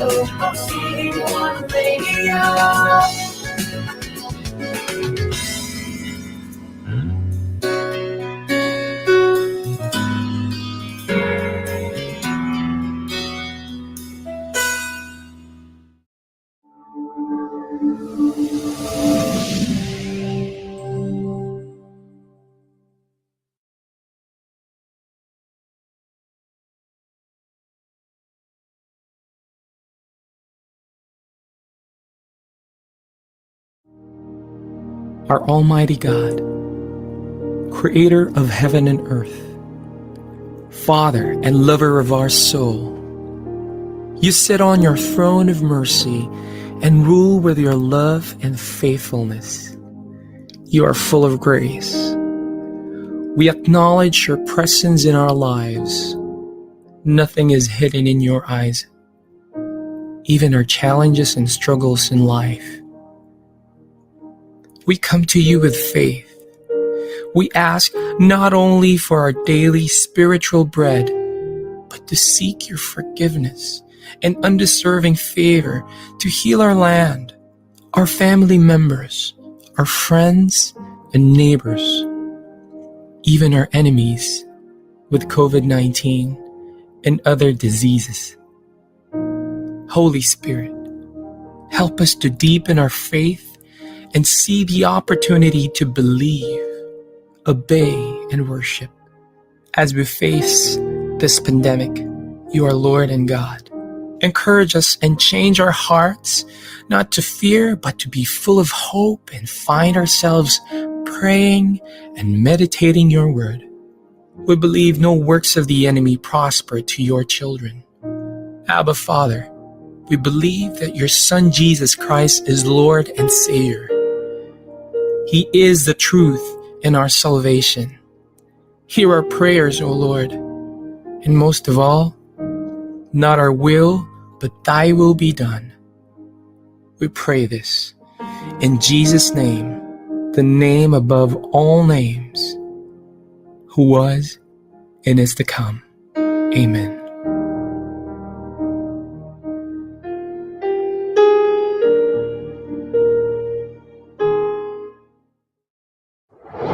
VA1 Radio. Our Almighty God, Creator of heaven and earth, Father and lover of our soul, you sit on your throne of mercy and rule with your love and faithfulness. You are full of grace. We acknowledge your presence in our lives. Nothing is hidden in your eyes, even our challenges and struggles in life. We come to you with faith. We ask not only for our daily spiritual bread, but to seek your forgiveness and undeserving favor to heal our land, our family members, our friends and neighbors, even our enemies with COVID-19 and other diseases. Holy Spirit, help us to deepen our faith and see the opportunity to believe, obey, and worship. As we face this pandemic, you are Lord and God. Encourage us and change our hearts, not to fear, but to be full of hope and find ourselves praying and meditating your word. We believe no works of the enemy prosper to your children. Abba, Father, we believe that your Son Jesus Christ is Lord and Savior. He is the truth and our salvation. Hear our prayers, O Lord, and most of all, not our will, but thy will be done. We pray this in Jesus' name, the name above all names, who was and is to come. Amen.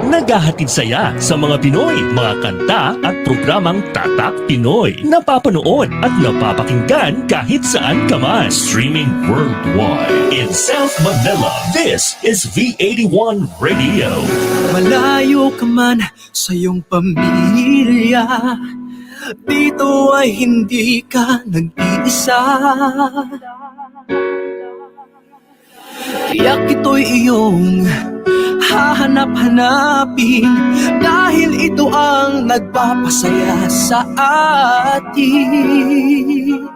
Naghahatid saya sa mga Pinoy, mga kanta at programang Tatak Pinoy. Napapanood at napapakinggan kahit saan ka man. Streaming worldwide. In South Manila, this is V81 Radio. Malayo ka man sa iyong pamilya, dito ay hindi ka nag-iisa. Tiyak ito'y iyong hahanap-hanapin, dahil ito ang nagpapasaya sa atin.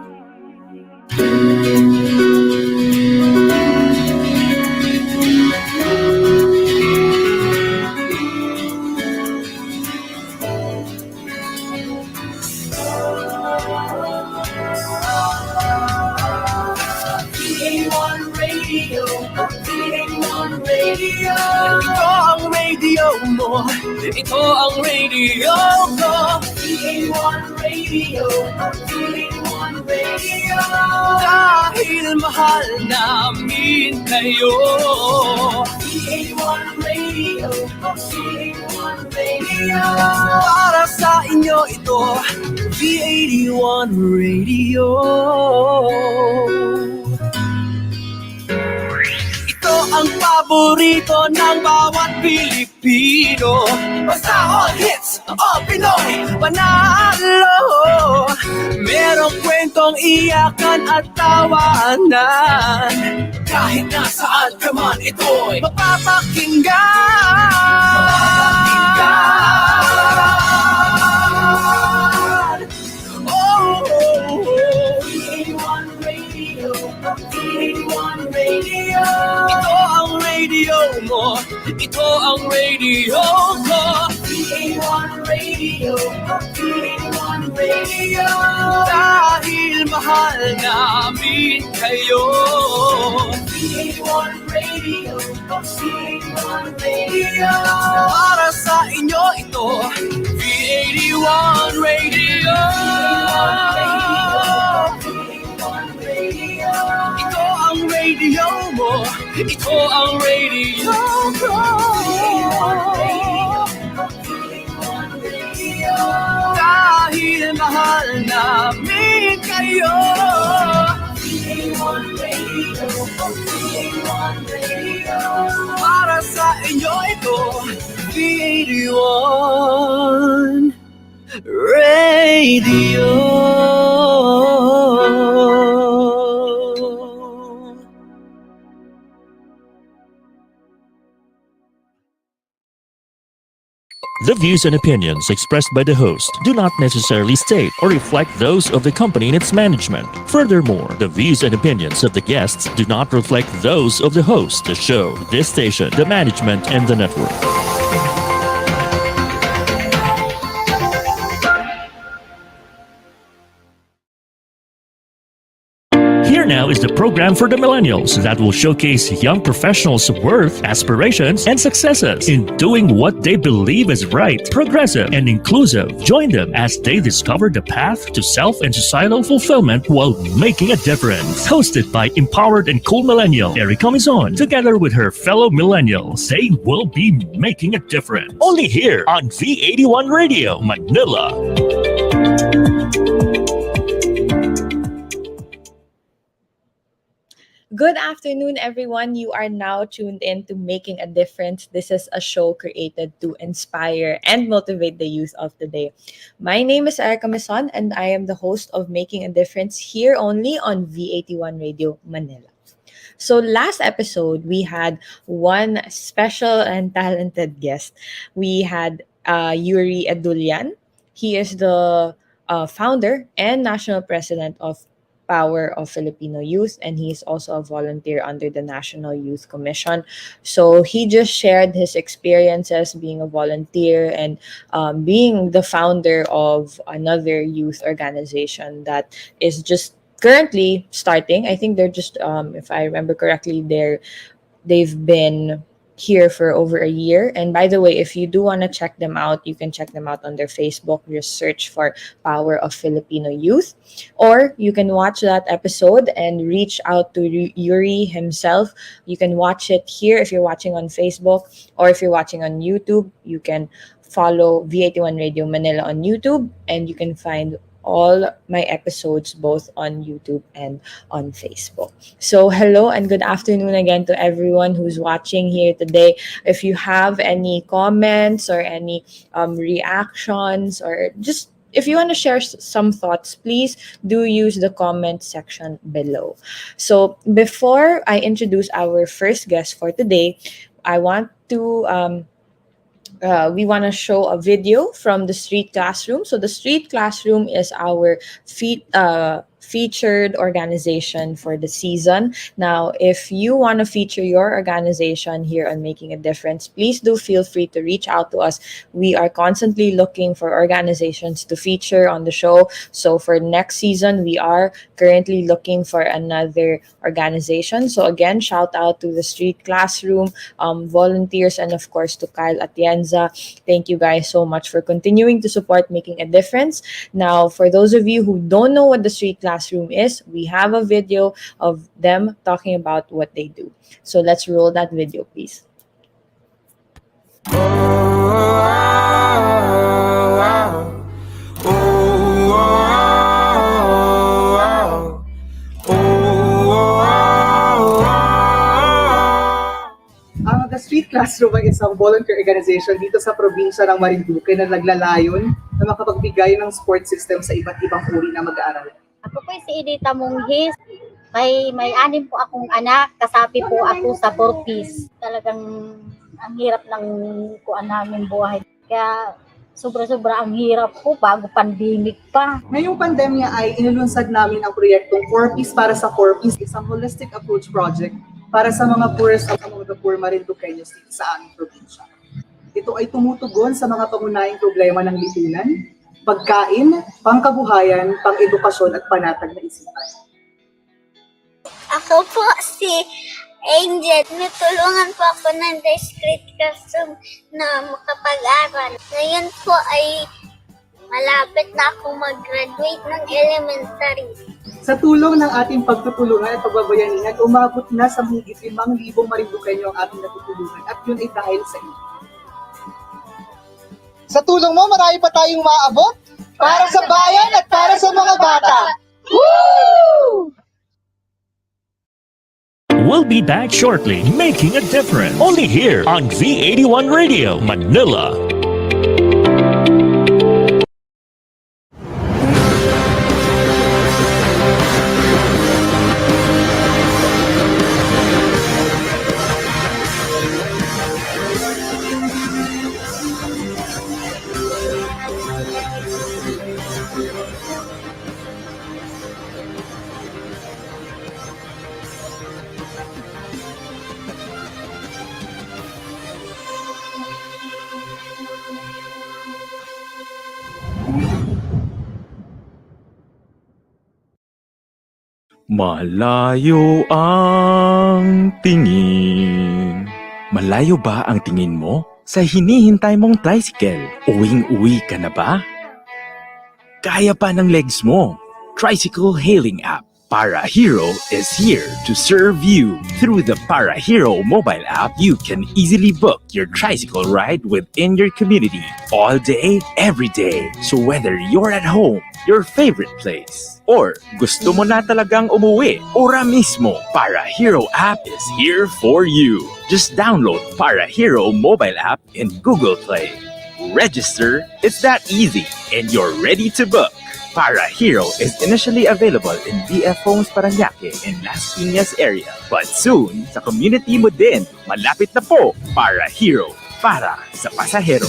Ito ang radio mo, ito ang radio ko. VA1 Radio, VA1 Radio. Dahil mahal namin kayo. VA1 Radio, VA1 Radio. Para sa inyo ito, V81 Radio. Ito ang paborito ng bawat Pilipino. Basta all hits, all Pinoy, panalo. Merong kwentong iyakan at tawanan. Kahit nasaan ka man, ito'y mapapakinggan. Oh, VA1 Radio, VA1 Radio. Ito ang radio mo, ito ang radio ko. VA1 Radio, VA1 Radio. Dahil mahal namin kayo. VA1 Radio, VA1 Radio. Para sa inyo ito, V81 Radio. VA1 Radio, VA1 Radio. Ito ang radio ko. Dahil mahal namin kayo. Para sa inyo ito, V81 Radio. The views and opinions expressed by the host do not necessarily state or reflect those of the company and its management. Furthermore, the views and opinions of the guests do not reflect those of the host, the show, this station, the management, and the network. Here now is the program for the millennials that will showcase young professionals' worth, aspirations, and successes in doing what they believe is right, progressive, and inclusive. Join them as they discover the path to self and societal fulfillment while making a difference. Hosted by empowered and cool millennial Erika Mison, together with her fellow millennials, they will be making a difference. Only here on V81 Radio, Manila. Good afternoon, everyone. You are now tuned in to Making a Difference. This is a show created to inspire and motivate the youth of today. My name is Erika Mison, and I am the host of Making a Difference here only on V81 Radio Manila. So last episode, we had one special and talented guest. We had Yuri Edulian. He is the founder and national president of Power of Filipino Youth, and he's also a volunteer under the National Youth Commission. So he just shared his experiences being a volunteer and being the founder of another youth organization that is just currently starting. I think they're just, if I remember correctly, they've been here for over a year. And by the way, if you do want to check them out, you can check them out on their Facebook. Just search for Power of Filipino Youth, or you can watch that episode and reach out to Yuri himself. You can watch it here if you're watching on Facebook, or if you're watching on YouTube, you can follow V81 Radio Manila on YouTube, and you can find all my episodes both on YouTube and on Facebook. So hello and good afternoon again to everyone who's watching here today. If you have any comments or any reactions, or just if you want to share some thoughts, please do use the comment section below. So before I introduce our first guest for today, I want to we want to show a video from the Street Classroom. So the Street Classroom is our featured organization for the season. Now, if you want to feature your organization here on Making a Difference, please do feel free to reach out to us. We are constantly looking for organizations to feature on the show. So for next season, we are currently looking for another organization. So again, shout out to the Street Classroom, volunteers, and of course to Kyle Atienza. Thank you guys so much for continuing to support Making a Difference. Now, for those of you who don't know what the Street Classroom is, we have a video of them talking about what they do. So let's roll that video, please. The Street Classroom ay isang volunteer organization dito sa probinsya ng Marinduque na naglalayon na makapagbigay ng support system sa iba't ibang uri ng mag-aaral. Ako po si Edita Monghis. May anim po akong anak. Kasapi po ako sa 4Ps. Talagang ang hirap ng kuan namin buhay. Kaya sobra-sobra ang hirap po bago pandemic pa. Ngayong pandemya ay inilunsad namin ang proyektong 4Ps para sa 4Ps, isang holistic approach project para sa mga poorest at mga poor Marinduqueños dito sa aming probinsya. Ito ay tumutugon sa mga pangunahing problema ng lipunan, pagkain, pangkabuhayan, pang-edukasyon at panatag na isipan. Ako po si Angel. Natulungan po ako ng Street Classroom na makapag-aral. Ngayon po ay malapit na ako mag-graduate ng elementary. Sa tulong ng ating pagtutulungan at pagbabayanihan, umabot na sa higit 5,000 Marinduqueño ang ating natutulungan at yun ay dahil sa inyo. Sa tulong mo, marami pa tayong maabot para sa bayan at para sa mga bata. Woo! We'll be back shortly, making a difference. Only here on V81 Radio, Manila. Malayo ang tingin. Malayo ba ang tingin mo? Sa hinihintay mong tricycle, uwing-uwi ka na ba? Kaya pa ng legs mo. Tricycle hailing app Para Hero is here to serve you. Through the Para Hero mobile app, you can easily book your tricycle ride within your community all day, every day. So whether you're at home, your favorite place, or gusto mo na talagang umuwi, ora mismo, Para Hero app is here for you. Just download Para Hero mobile app in Google Play. Register, it's that easy, and you're ready to book. Para Hero is initially available in BF Homes Parañaque and Las Piñas area. But soon, sa community mo din, malapit na po, Para Hero, para sa pasahero.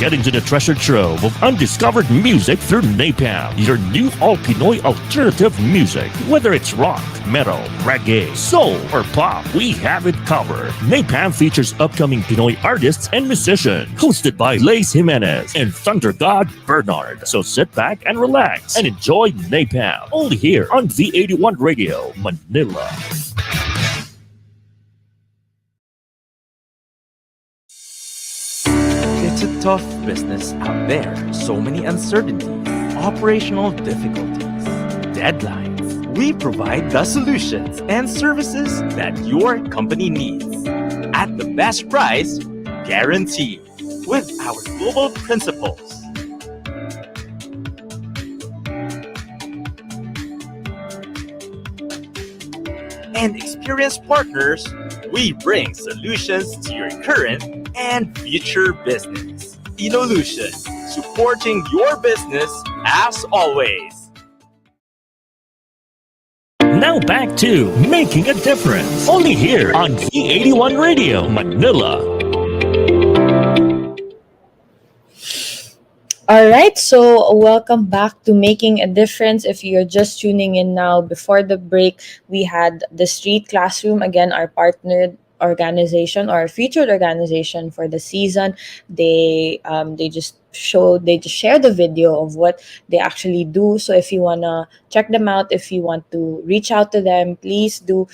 Get into the treasure trove of undiscovered music through Napalm, your new all-Pinoy alternative music. Whether it's rock, metal, reggae, soul, or pop, we have it covered. Napalm features upcoming Pinoy artists and musicians, hosted by Lace Jimenez and Thunder God Bernard. So sit back and relax and enjoy Napalm, only here on V81 Radio, Manila. It's a tough business out there. So many uncertainties, operational difficulties, deadlines. We provide the solutions and services that your company needs at the best price, guaranteed, with our global principles. And experienced partners, we bring solutions to your current and future business. Inolution, supporting your business as always. Now back to Making a Difference, only here on V81 Radio, Manila. All right, so welcome back to Making a Difference. If you're just tuning in now, before the break, we had the Street Classroom, again, our partnered organization or featured organization for the season. They just shared the video of what they actually do. So if you wanna check them out, if you want to reach out to them, please do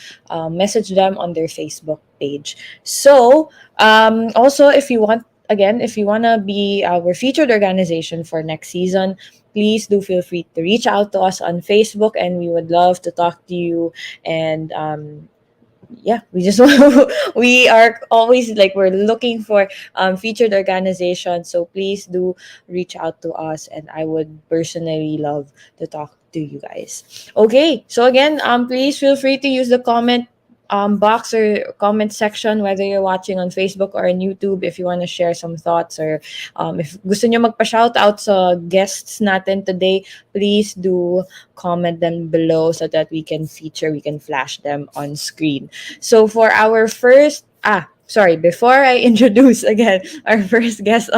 message them on their Facebook page. So also, if you want to be our featured organization for next season, please do feel free to reach out to us on Facebook, and we would love to talk to you. And we just we are always we're looking for featured organizations. So please do reach out to us, and I would personally love to talk to you guys. Okay, so again, please feel free to use the comment box or comment section, whether you're watching on Facebook or on YouTube, if you want to share some thoughts, or if gusto nyo magpa-shoutout sa guests natin today, please do comment them below so that we can flash them on screen. So for our first before I introduce again our first guest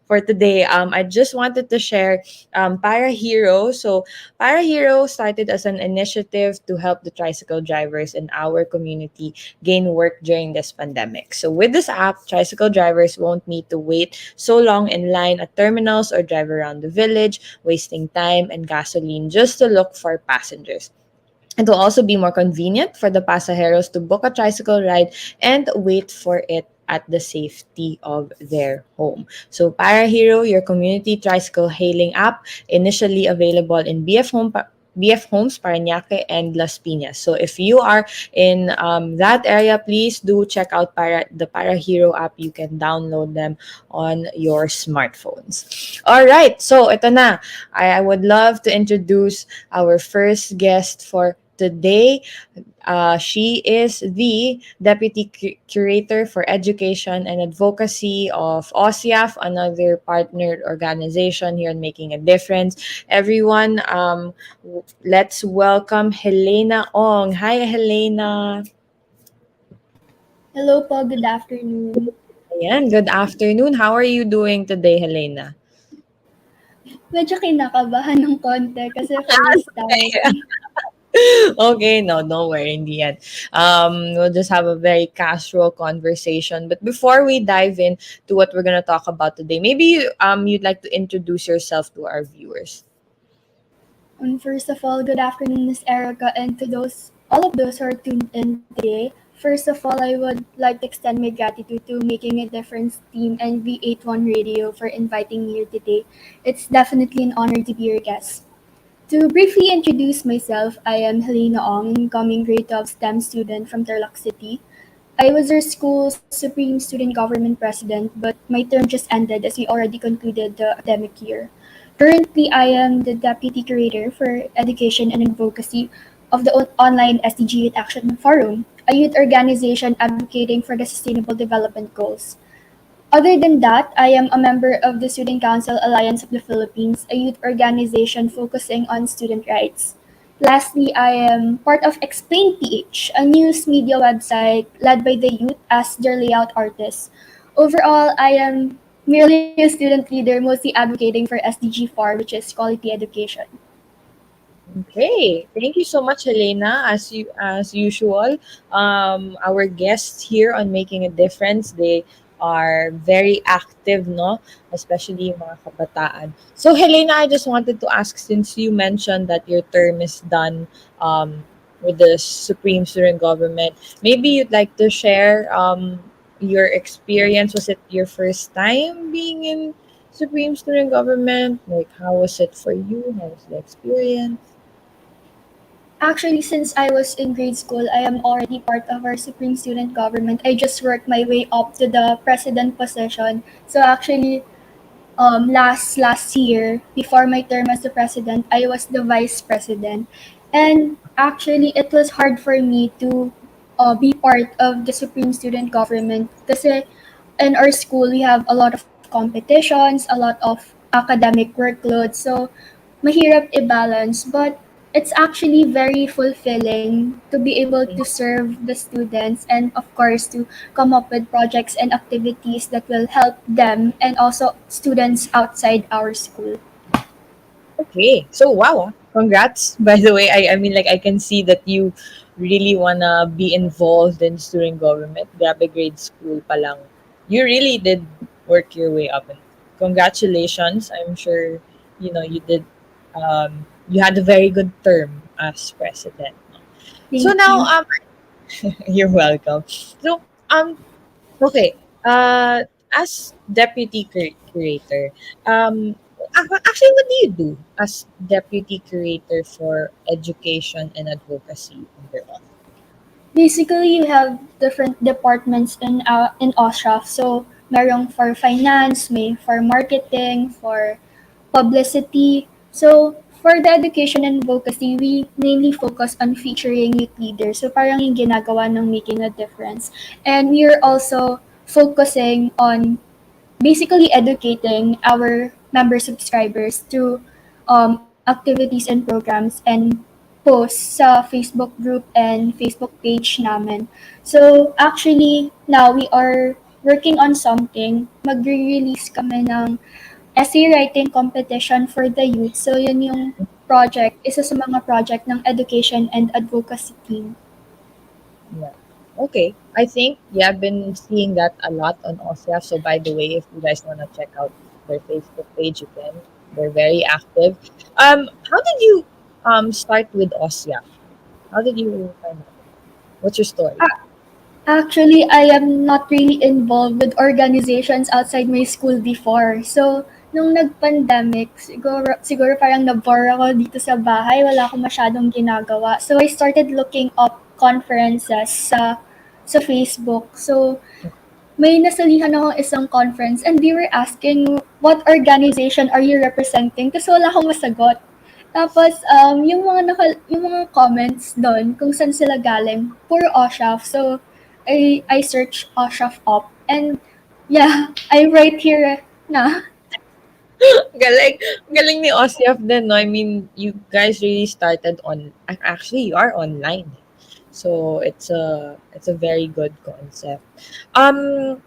for today, I just wanted to share Para Hero. So Para Hero started as an initiative to help the tricycle drivers in our community gain work during this pandemic. So with this app, tricycle drivers won't need to wait so long in line at terminals or drive around the village, wasting time and gasoline just to look for passengers. It will also be more convenient for the pasajeros to book a tricycle ride and wait for it at the safety of their home. So Para Hero, your community tricycle hailing app, initially available in BF Homes, Parañaque, and Las Piñas. So if you are in that area, please do check out the Para Hero app. You can download them on your smartphones. All right, so ito na. I would love to introduce our first guest for today. She is the Deputy Curator for Education and Advocacy of OSIAF, another partnered organization here in Making a Difference. Everyone, let's welcome HELEINA Ong. Hi, HELEINA. Hello po, good afternoon. Ayan, good afternoon. How are you doing today, HELEINA? Medyo kinakabahan ng konti kasi first time. Okay, no, don't worry, hindi yan. We'll just have a very casual conversation. But before we dive in to what we're gonna talk about today, maybe you'd like to introduce yourself to our viewers. First of all, good afternoon, Miss Erika, and to all of those who are tuned in today. First of all, I would like to extend my gratitude to Making a Difference team and V81 Radio for inviting me here today. It's definitely an honor to be your guest. To briefly introduce myself, I am HELEINA Ong, incoming grade 12 STEM student from Tarlac City. I was our school's Supreme Student Government President, but my term just ended as we already concluded the academic year. Currently, I am the Deputy Curator for Education and Advocacy of the online SDG Youth Action Forum, a youth organization advocating for the Sustainable Development Goals. Other than that, I am a member of the Student Council Alliance of the Philippines, a youth organization focusing on student rights. Lastly, I am part of Explain PH, a news media website led by the youth as their layout artist. Overall, I am merely a student leader, mostly advocating for SDG 4, which is quality education. Okay, thank you so much, Helena. As usual, our guests here on Making a Difference, they are very active, no? Especially yung mga kabataan. So, Helena, I just wanted to ask, since you mentioned that your term is done with the Supreme Student Government, maybe you'd like to share your experience. Was it your first time being in Supreme Student Government? Like, how was it for you? How was the experience? Actually, since I was in grade school, I am already part of our Supreme Student Government. I just worked my way up to the president position. So actually, last year, before my term as the president, I was the vice president, and actually it was hard for me to be part of the Supreme Student Government kasi in our school we have a lot of competitions, a lot of academic workload, so mahirap i-balance, but it's actually very fulfilling to be able to serve the students and of course to come up with projects and activities that will help them and also students outside our school. Okay. So wow, congrats. By the way, I mean like I can see that you really wanna be involved in student government. Grabe grade school pa lang. You really did work your way up and congratulations. I'm sure you did you had a very good term as president. Thank So now you. you're welcome. So okay. As deputy curator, actually, what do you do as deputy curator for education and advocacy overall? Basically, you have different departments in OSHAF. So, merong for finance, may for marketing, for publicity. So, for the education and advocacy, we mainly focus on featuring youth leaders. So, parang yung ginagawa ng Making a Difference. And we're also focusing on basically educating our member subscribers through activities and programs and posts sa Facebook group and Facebook page namin. So, actually, now we are working on something. Magre-release kami ng essay writing competition for the youth. So, yun yung project, isa sa mga project ng education and advocacy team. Yeah. Okay. I think I've been seeing that a lot on OSIAF. So by the way, if you guys wanna check out their Facebook page, you can. They're very active. How did you start with OSIAF? How did you find out? What's your story? Actually, I am not really involved with organizations outside my school before. So, nung nag-pandemic, siguro parang na-bore ako dito sa bahay. Wala akong masyadong ginagawa. So, I started looking up conferences sa Facebook. So, may nasalihan akong isang conference and they were asking, what organization are you representing? Tapos wala akong masagot. Tapos, yung mga comments doon, kung saan sila galing, puro OSHAF. So, I search OSHAF up. And, yeah, I write here na. Galing, galing ni Osyaf din, no? I mean, you guys really started actually, you are online. So, it's a very good concept. Um,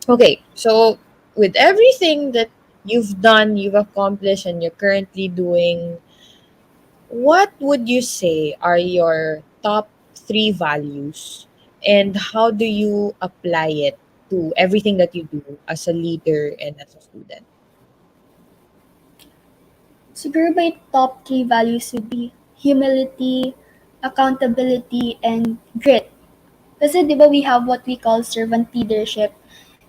okay, so with everything that you've done, you've accomplished, and you're currently doing, what would you say are your top three values, and how do you apply it to everything that you do as a leader and as a student? Siguro my top three values would be humility, accountability, and grit. Kasi di ba we have what we call servant leadership.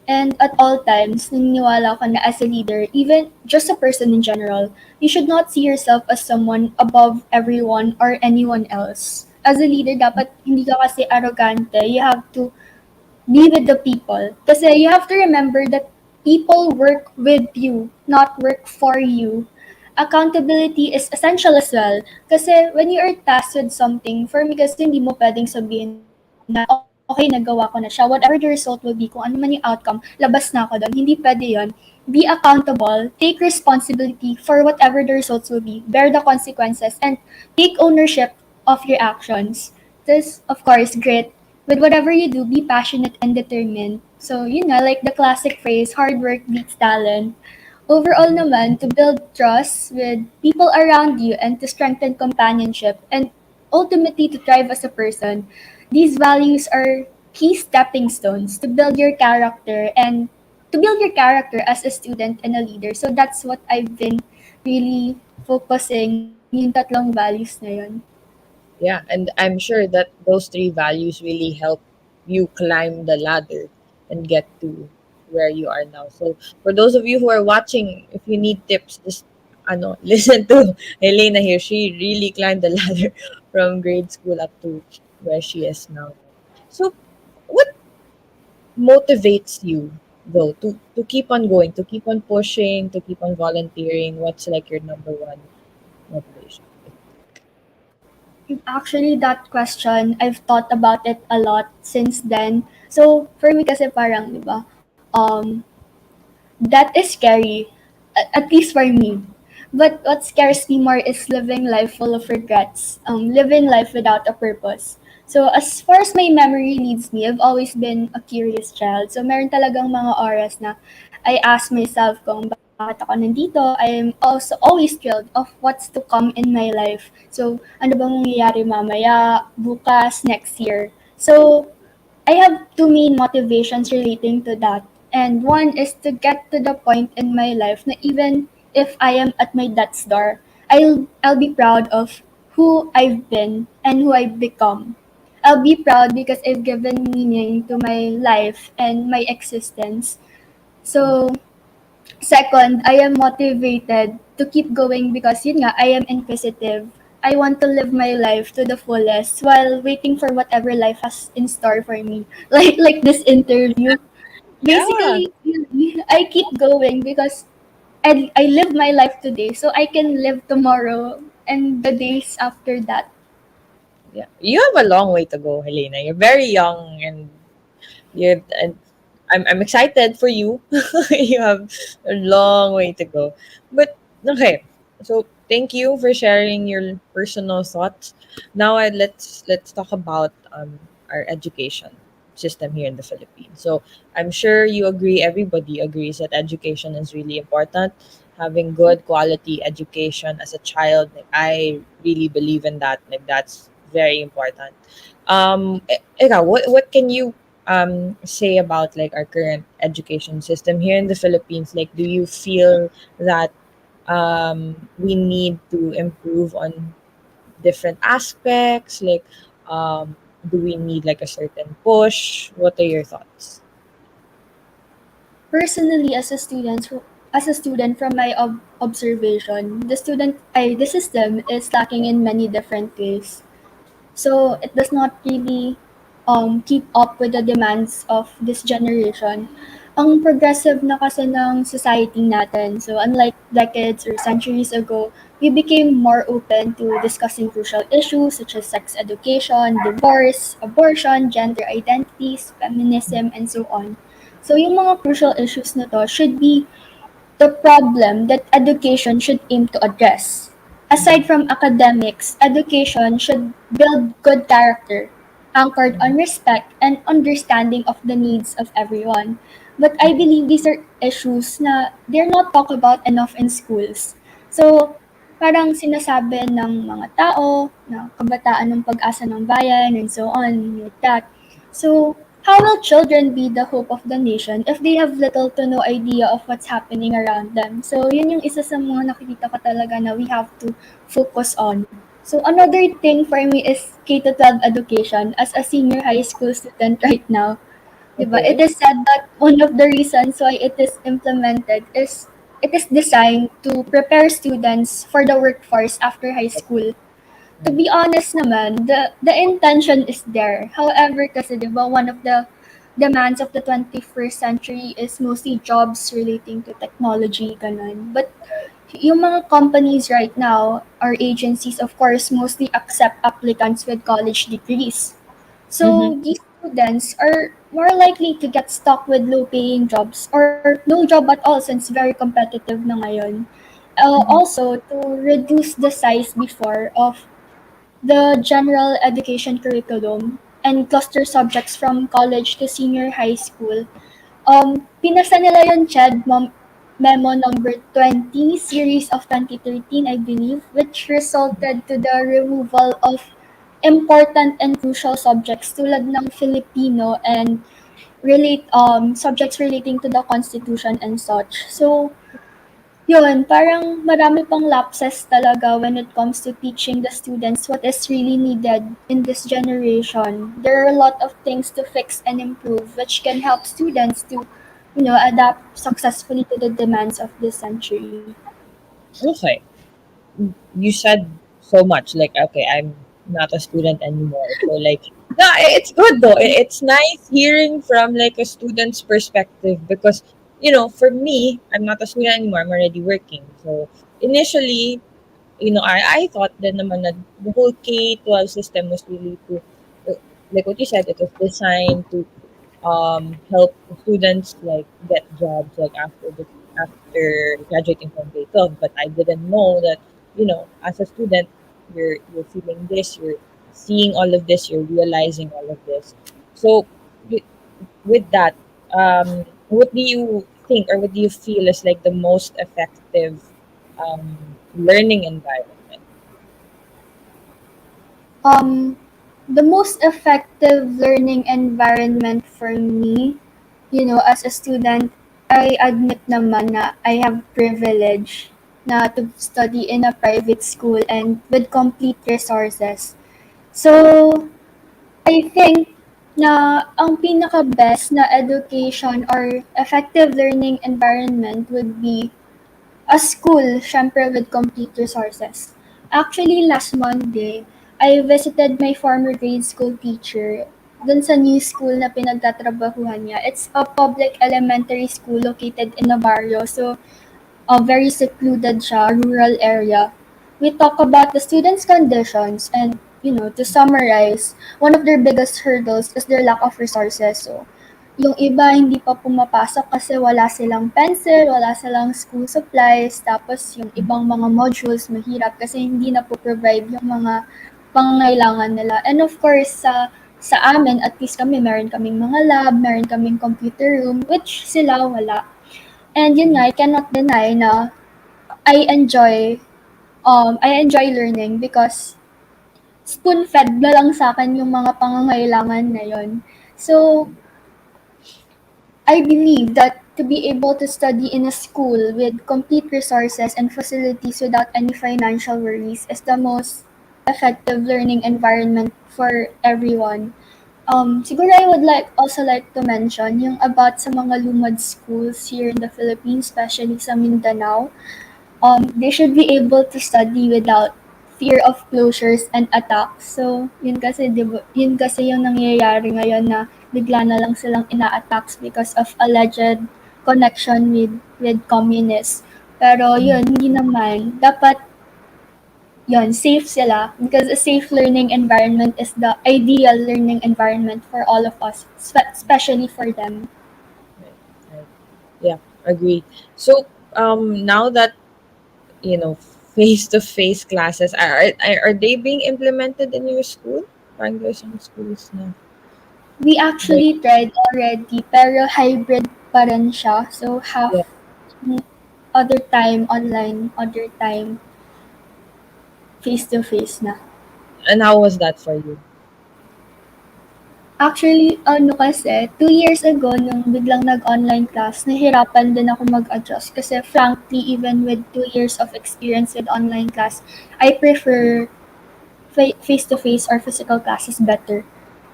And at all times, naniniwala ako na as a leader, even just a person in general, you should not see yourself as someone above everyone or anyone else. As a leader, dapat hindi ka kasi arrogante. You have to be with the people. Kasi you have to remember that people work with you, not work for you. Accountability is essential as well. Kasi when you are tasked with something, for me kasi hindi mo pwedeng sabihin na, okay, nagawa ko na siya. Whatever the result will be, kung ano man yung outcome, labas na ako doon. Hindi pwede yun. Be accountable, take responsibility for whatever the results will be, bear the consequences, and take ownership of your actions. This, of course, grit. With whatever you do, be passionate and determined. So, like the classic phrase, hard work beats talent. Overall naman, to build trust with people around you and to strengthen companionship and ultimately to thrive as a person, these values are key stepping stones to build your character and to build your character as a student and a leader. So that's what I've been really focusing yung tatlong values na yun. Yeah, and I'm sure that those three values really help you climb the ladder and get to where you are now. So for those of you who are watching, if you need tips, just listen to Helena here. She really climbed the ladder from grade school up to where she is now. So what motivates you though to keep on going, to keep on pushing, to keep on volunteering? What's like your number one motivation? Actually, that question, I've thought about it a lot since then. So, for me kasi parang, di ba, that is scary, at least for me. But what scares me more is living life full of regrets, living life without a purpose. So as far as my memory leads me, I've always been a curious child. So meron talagang mga oras na I ask myself kung bakit ako nandito. I am also always thrilled of what's to come in my life. So ano bang mangyayari mamaya, bukas, next year. So I have two main motivations relating to that. And one is to get to the point in my life na even if I am at my death's door, I'll be proud of who I've been and who I've become. I'll be proud because I've given meaning to my life and my existence. So second, I am motivated to keep going because yun nga, I am inquisitive. I want to live my life to the fullest while waiting for whatever life has in store for me. Like this interview. Yeah. Basically, I keep going because I live my life today so I can live tomorrow and the days after that. Yeah, you have a long way to go, Helena. You're very young, and I'm excited for you. You have a long way to go. But okay, so thank you for sharing your personal thoughts. Now let's talk about our education system here in the Philippines. So I'm sure you agree. Everybody agrees that education is really important. Having good quality education as a child, like, I really believe in that. Like, that's very important. Ika, what can you say about like our current education system here in the Philippines? Like, do you feel that we need to improve on different aspects? Like, Do we need like a certain push? What are your thoughts? Personally, as a student from my observation, the system is lacking in many different ways. So it does not really keep up with the demands of this generation. Ang progressive na kasi ng society natin. So unlike decades or centuries ago, we became more open to discussing crucial issues such as sex education, divorce, abortion, gender identities, feminism, and so on. So yung mga crucial issues na to should be the problem that education should aim to address. Aside from academics, education should build good character, anchored on respect and understanding of the needs of everyone. But I believe these are issues na they're not talked about enough in schools. So, parang sinasabi ng mga tao na kabataan ng pag-asa ng bayan and so on, like that. So, how will children be the hope of the nation if they have little to no idea of what's happening around them? So, yun yung isa sa mga nakikita ko talaga na we have to focus on. So, another thing for me is K-12 education as a senior high school student right now. Diba? It Okay. is said that one of the reasons why it is implemented is it is designed to prepare students for the workforce after high school. To be honest naman, the intention is there. However, kasi 'di ba, one of the demands of the 21st century is mostly jobs relating to technology, ganun. But yung mga companies right now, or agencies, of course, mostly accept applicants with college degrees. Mm-hmm. So these students are more likely to get stuck with low-paying jobs or no job at all since very competitive na ngayon. Also, to reduce the size before of the general education curriculum and cluster subjects from college to senior high school. Pinasa nila yung Memo number 20, series of 2013, I believe, which resulted to the removal of important and crucial subjects tulad ng Filipino and subjects relating to the Constitution and such. So, yun, parang marami pang lapses talaga when it comes to teaching the students what is really needed in this generation. There are a lot of things to fix and improve which can help students to, adapt successfully to the demands of this century. Okay. You said so much. Like, okay, I'm not a student anymore. So, like, no, it's good though. It's nice hearing from like a student's perspective because, for me, I'm not a student anymore. I'm already working. So, initially, I thought that naman na the whole K-12 system was really to, like what you said, it was designed to help students like get jobs like after graduating from grade 12. But I didn't know that, as a student, you're feeling this, you're seeing all of this, you're realizing all of this. So wi- with that, what do you think, or what do you feel is like the most effective learning environment? Um, the most effective learning environment for me, as a student, I admit naman na I have privilege na to study in a private school and with complete resources. So, I think na ang pinaka-best na education or effective learning environment would be a school, syempre with complete resources. Actually, last Monday, I visited my former grade school teacher dun sa new school na pinagtatrabahuhan niya. It's a public elementary school located in a barrio. So, very secluded siya, rural area. We talk about the students' conditions and, to summarize, one of their biggest hurdles is their lack of resources. So, yung iba hindi pa pumapasok kasi wala silang pencil, wala silang school supplies, tapos yung ibang mga modules mahirap kasi hindi na po-provide yung mga pangangailangan nila. And of course, sa amin, at least kami, meron kaming mga lab, meron kaming computer room, which sila wala. And yun nga, I cannot deny na I enjoy I enjoy learning because spoon-fed na lang sa akin yung mga pangangailangan na yun. So, I believe that to be able to study in a school with complete resources and facilities without any financial worries is the most effective learning environment for everyone. Siguro I would like to mention yung about sa mga lumad schools here in the Philippines, especially sa Mindanao. They should be able to study without fear of closures and attacks. So, yun kasi yung nangyayari ngayon na bigla na lang silang ina-attacks because of alleged connection with communists. Pero yun, hindi naman. Dapat yun, safe sila because a safe learning environment is the ideal learning environment for all of us, especially for them. Right. Yeah, agree. So, now that face-to-face classes are they being implemented in your school? Parang there's some schools na. We actually tried already, pero hybrid pa rin siya. So, half Yeah. other time online, other time face-to-face na. And how was that for you? Actually, ano kasi, 2 years ago, nung biglang nag-online class, nahirapan din ako mag-adjust. Kasi frankly, even with 2 years of experience with online class, I prefer face-to-face or physical classes better.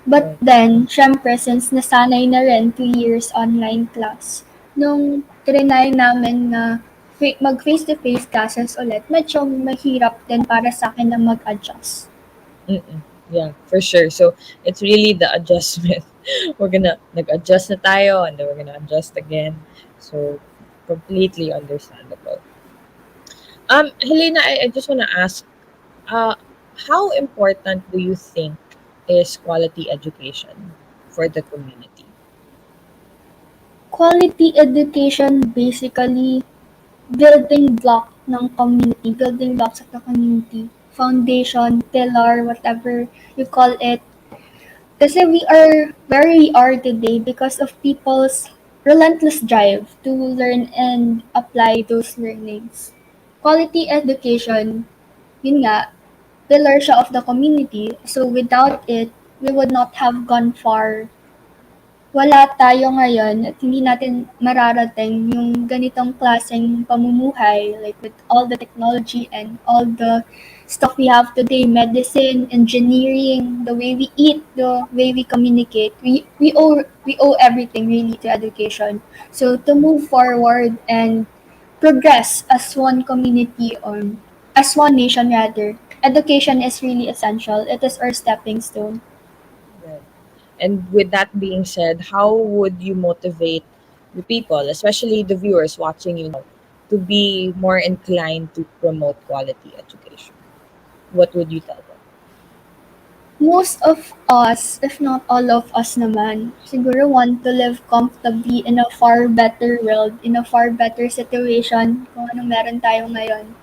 But Right. then, syempre, since nasanay na rin 2 years online class, nung trinay namin na mag-face-to-face classes ulit, medyo mahirap din para sa akin na mag-adjust. Mm-mm. Yeah, for sure. So it's really the adjustment. We're gonna nag-adjust na tayo, and then we're gonna adjust again. So completely understandable. Helena, I just wanna ask, uh, how important do you think is quality education for the community? Quality education basically building block ng community, building blocks of the community, foundation, pillar, whatever you call it. Kasi we are where we are today because of people's relentless drive to learn and apply those learnings. Quality education, yun nga, pillar siya of the community. So without it, we would not have gone far. Wala tayo ngayon at hindi natin mararating yung ganitong klaseng pamumuhay, like with all the technology and all the stuff we have today, medicine, engineering, the way we eat, the way we communicate. We owe everything really to education. So to move forward and progress as one community or as one nation rather, education is really essential. It is our stepping stone. Right. And with that being said, how would you motivate the people, especially the viewers watching you now, to be more inclined to promote quality education? What would you tell them? Most of us, if not all of us naman, siguro want to live comfortably in a far better world, in a far better situation kung anong meron tayo ngayon.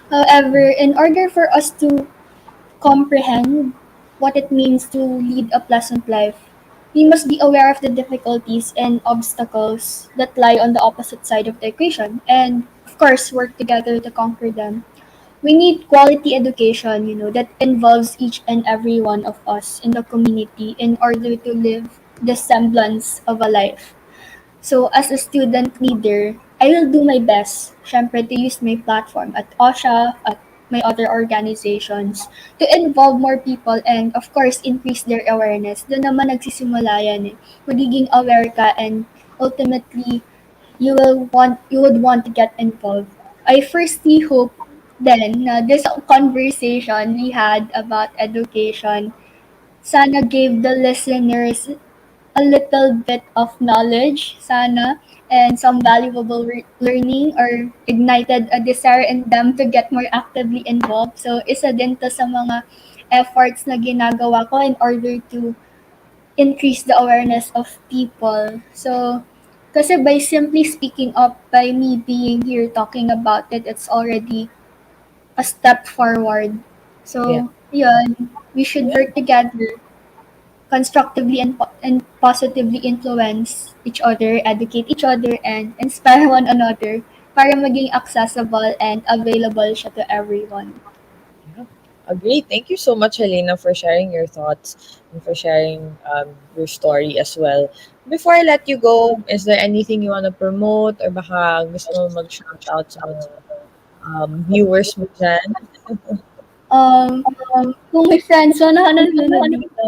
However, in order for us to comprehend what it means to lead a pleasant life, we must be aware of the difficulties and obstacles that lie on the opposite side of the equation and, of course, work together to conquer them. We need quality education, that involves each and every one of us in the community in order to live the semblance of a life. So as a student leader, I will do my best, syempre, to use my platform at OSHA, at my other organizations, to involve more people and, of course, increase their awareness. Doon naman nagsisimula yan eh. Magiging aware ka and ultimately, you would want to get involved. I firstly hope then na this conversation we had about education sana gave the listeners a little bit of knowledge sana and some valuable learning or ignited a desire in them to get more actively involved. So isa din to sa mga efforts na ginagawa ko in order to increase the awareness of people. So, kasi by simply speaking up, by me being here talking about it, it's already a step forward. Yeah. So, yun, we should work together constructively and positively influence each other, educate each other, and inspire one another para maging accessible and available siya to everyone. Yeah. Agree. Thank you so much, Helena, for sharing your thoughts and for sharing your story as well. Before I let you go, is there anything you want to promote or baka gusto mo mag-shout out sa mga viewers mo dyan? Um, kung may friends mo na nanonood dito,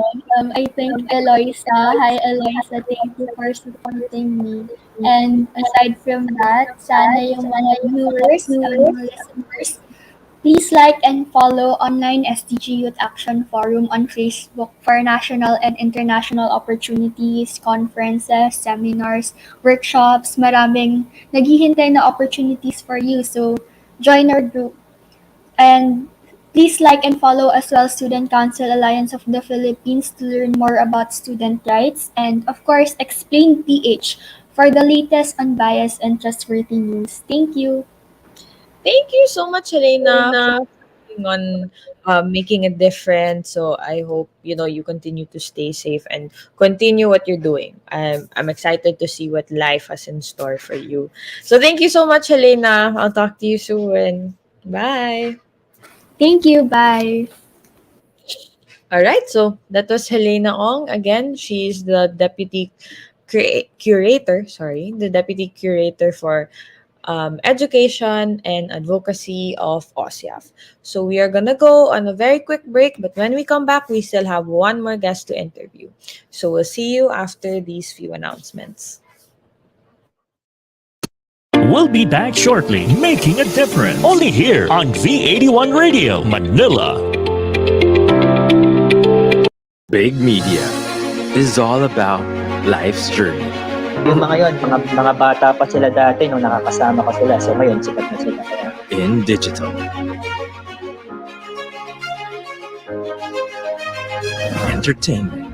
I think Eloisa. Hi, Eloisa. Thank you for supporting me. And aside from that, sana yung mga viewers and mga listeners, please like and follow online SDG Youth Action Forum on Facebook for national and international opportunities, conferences, seminars, workshops. Maraming naghihintay na opportunities for you. So, join our group. And please like and follow as well Student Council Alliance of the Philippines to learn more about student rights. And of course, Explain PH for the latest unbiased and trustworthy news. Thank you. Thank you so much, Helena, for working on making a difference. So I hope you continue to stay safe and continue what you're doing. I'm excited to see what life has in store for you. So thank you so much, Helena. I'll talk to you soon. Bye. Thank you. Bye. All right. So that was Helena Ong. Again, she's the curator. Sorry, the deputy curator for education and advocacy of OSIAF. So we are gonna go on a very quick break, but when we come back, we still have one more guest to interview. So we'll see you after these few announcements. We'll be back shortly, making a difference. Only here on V81 Radio, Manila. Big Media is all about life's journey. Yung mga yun, mga bata pa sila dati nung nakakasama ko sila. So ngayon, sikat na sila. Kaya In digital, entertainment,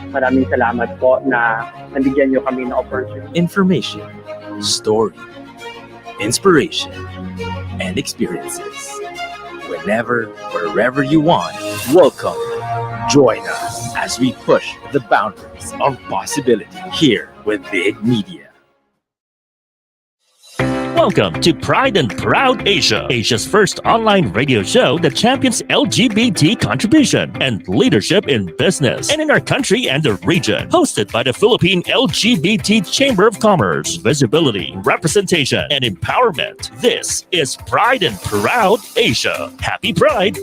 maraming salamat po na nabigyan nyo kami ng opportunity. information, story, inspiration, and experiences. Whenever, wherever you want, welcome. Join us as we push the boundaries of possibility here with Big Media. Welcome to Pride and Proud Asia, Asia's first online radio show that champions LGBT contribution and leadership in business and in our country and the region. Hosted by the Philippine LGBT Chamber of Commerce, visibility, representation, and empowerment. This is Pride and Proud Asia. Happy Pride!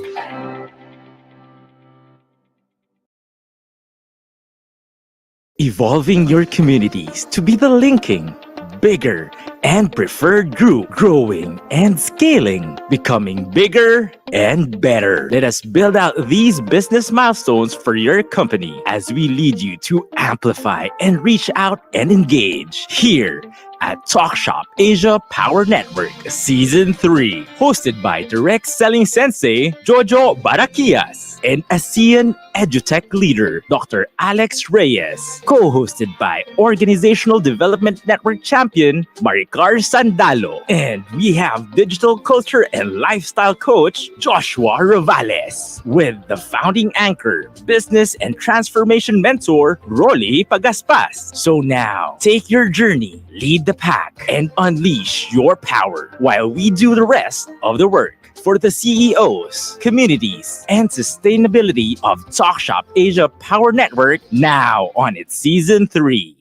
Evolving your communities to be the linking, bigger, and preferred group, growing and scaling, becoming bigger and better. Let us build out these business milestones for your company as we lead you to amplify and reach out and engage here at Talk Shop Asia Power Network Season 3, hosted by Direct Selling Sensei Jojo Barakias and ASEAN EduTech leader Dr. Alex Reyes, co-hosted by Organizational Development Network champion Maricar Sandalo, and we have digital culture and lifestyle coach Joshua Ravales with the founding anchor, business and transformation mentor Rolly Pagaspas. So now, take your journey, lead the pack, and unleash your power while we do the rest of the work for the CEOs, communities, and sustainability of Talk Shop Asia Power Network now on its Season 3.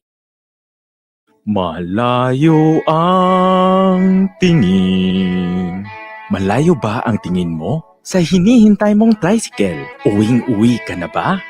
Malayo ang tingin. Malayo ba ang tingin mo? Sa hinihintay mong tricycle, uwing-uwi ka na ba?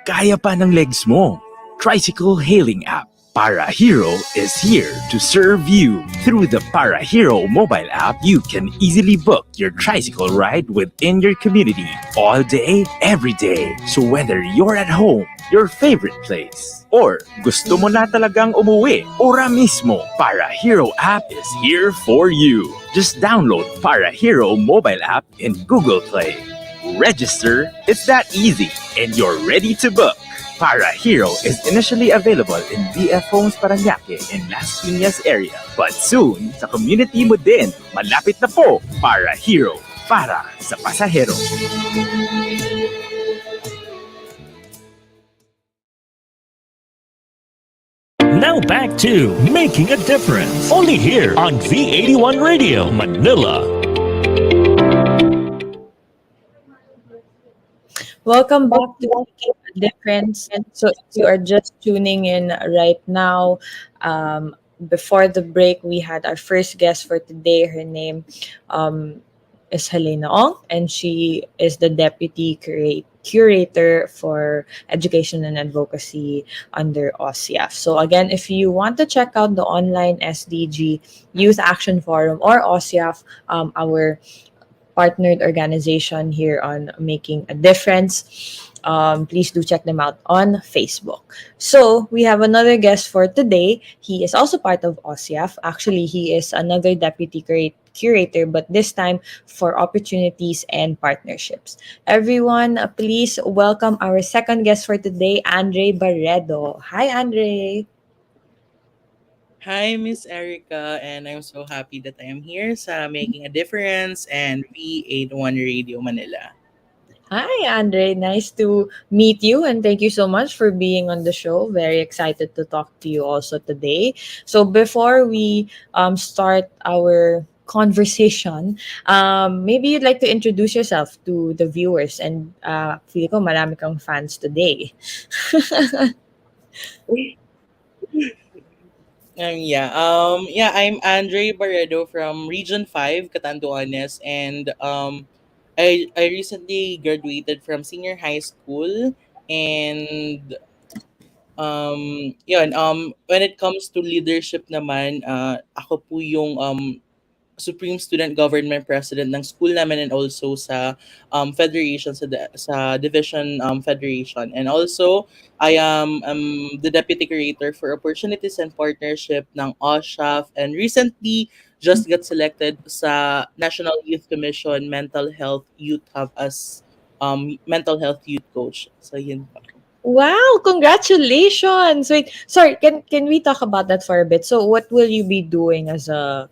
Kaya pa ng legs mo. Tricycle hailing app Para Hero is here to serve you. Through the Para Hero mobile app, you can easily book your tricycle ride within your community all day, every day. So whether you're at home, your favorite place, or gusto mo na talagang umuwi, ora mismo, Para Hero app is here for you. Just download Para Hero mobile app in Google Play. Register, it's that easy, and you're ready to book. Para Hero is initially available in BF Homes Parañaque and Las Piñas area. But soon, sa community mo din, malapit na po, Para Hero, para sa pasahero. Now back to Making a Difference, only here on V81 Radio, Manila. Welcome back to Making a Difference. So if you are just tuning in right now, before the break, we had our first guest for today. Her name is Helena Ong, and she is the Deputy Curator for Education and Advocacy under OSIAF. So again, if you want to check out the online SDG Youth Action Forum or OSIAF, our partnered organization here on Making a Difference. Please do check them out on Facebook. So we have another guest for today. He is also part of OSIAF. Actually, he is another deputy curator, but this time for opportunities and partnerships. Everyone, please welcome our second guest for today, ANDREI Barredo. Hi, ANDREI. Hi, Miss Erika, and I'm so happy that I am here sa Making a Difference and V81 Radio Manila. Hi, Andre. Nice to meet you, and thank you so much for being on the show. Very excited to talk to you also today. So, before we start our conversation, maybe you'd like to introduce yourself to the viewers, and feel ko marami kang fans today. I'm Andre Barredo from Region 5, Catanduanes, and I recently graduated from senior high school, and when it comes to leadership naman, ako po yung Supreme Student Government President ng school namin, and also sa federation, sa division federation, and also I am the deputy curator for opportunities and partnership ng OSHAF, and recently just got selected sa National Youth Commission Mental Health Youth Hub as mental health youth coach. So yun pa. Wow, congratulations. Wait, sorry, can we talk about that for a bit? So what will you be doing as a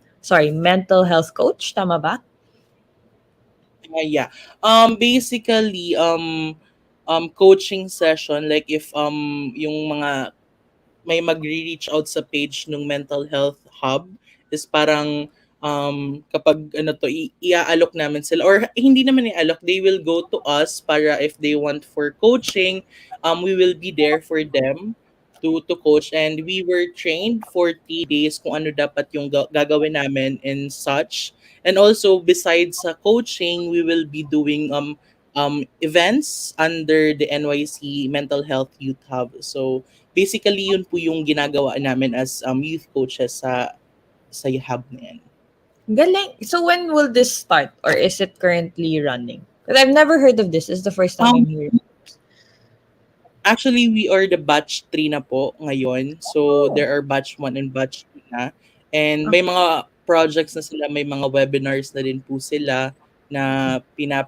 mental health coach, tama ba? Yeah. Basically, coaching session, like if yung mga may magre-reach out sa page ng mental health hub, is parang kapag ano to, i-aalok namin sila, or hindi naman i-alok, they will go to us para if they want for coaching, we will be there for them to coach, and we were trained for 3 days kung ano dapat yung gagawin namin and such. And also besides sa coaching, we will be doing events under the NYC Mental Health Youth Hub. So basically yun po yung ginagawa namin as youth coaches sa hub na yan. Galing. So when will this start, or is it currently running? Because I've never heard of this. This is the first time I'm hearing. Actually, we are the batch 3 na po ngayon. So Oh. there are batch 1 and batch 2 na. And may mga projects na sila, may mga webinars na din po sila na mga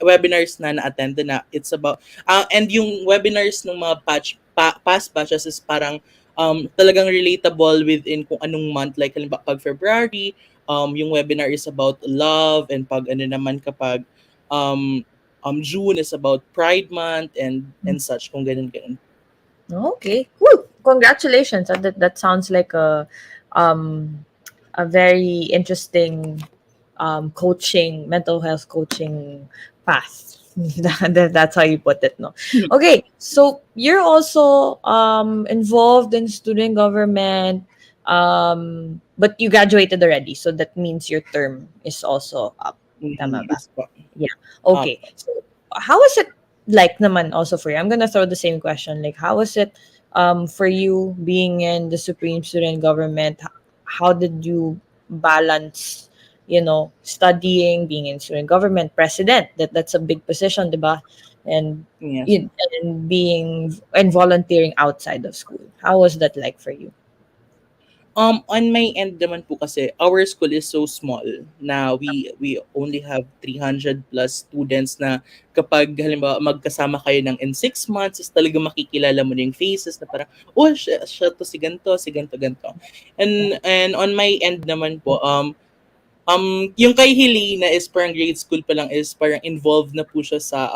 webinars na na-attend na. It's about and yung webinars ng mga past batches is parang talagang relatable within kung anong month, like halimbawa pag February, yung webinar is about love, and pag ano naman kapag um June is about Pride Month and such, kung ganun. Okay. Woo! Congratulations. That sounds like a very interesting coaching, mental health coaching path. That's how you put it, no? Okay, so you're also involved in student government, but you graduated already, so that means your term is also up. Tama ba? Yes po. Yeah. Okay. So how is it like naman also for you? I'm gonna throw the same question. Like, how was it for you being in the Supreme Student Government? How did you balance, studying, being in student government, president? That's a big position, diba? And Yes. and being and volunteering outside of school. How was that like for you? On my end naman po kasi, our school is so small na we only have 300 plus students, na kapag halimbawa magkasama kayo in 6 months, is talaga makikilala mo na yung faces na parang, oh, siya to, si ganito, ganito. And on my end naman po, yung kay HELEINA is parang grade school pa lang, is parang involved na po siya sa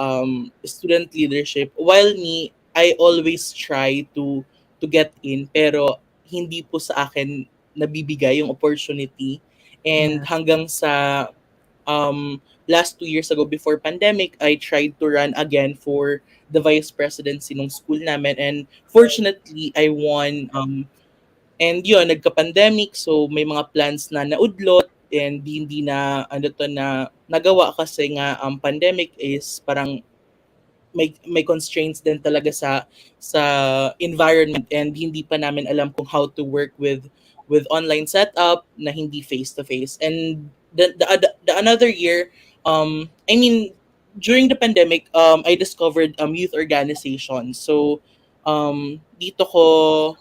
student leadership. While me, I always try to get in, pero hindi po sa akin nabibigay yung opportunity. And Yeah. hanggang sa last 2 years ago, before pandemic, I tried to run again for the vice presidency ng school namin, and fortunately I won. And yun, nagka-pandemic, so may mga plans na naudlot. and hindi na ano to na nagawa kasi nga pandemic is parang may constraints din talaga sa environment, and hindi pa namin alam kung how to work with online setup na hindi face to face. And the another year, I mean, during the pandemic, I discovered youth organization. So dito ako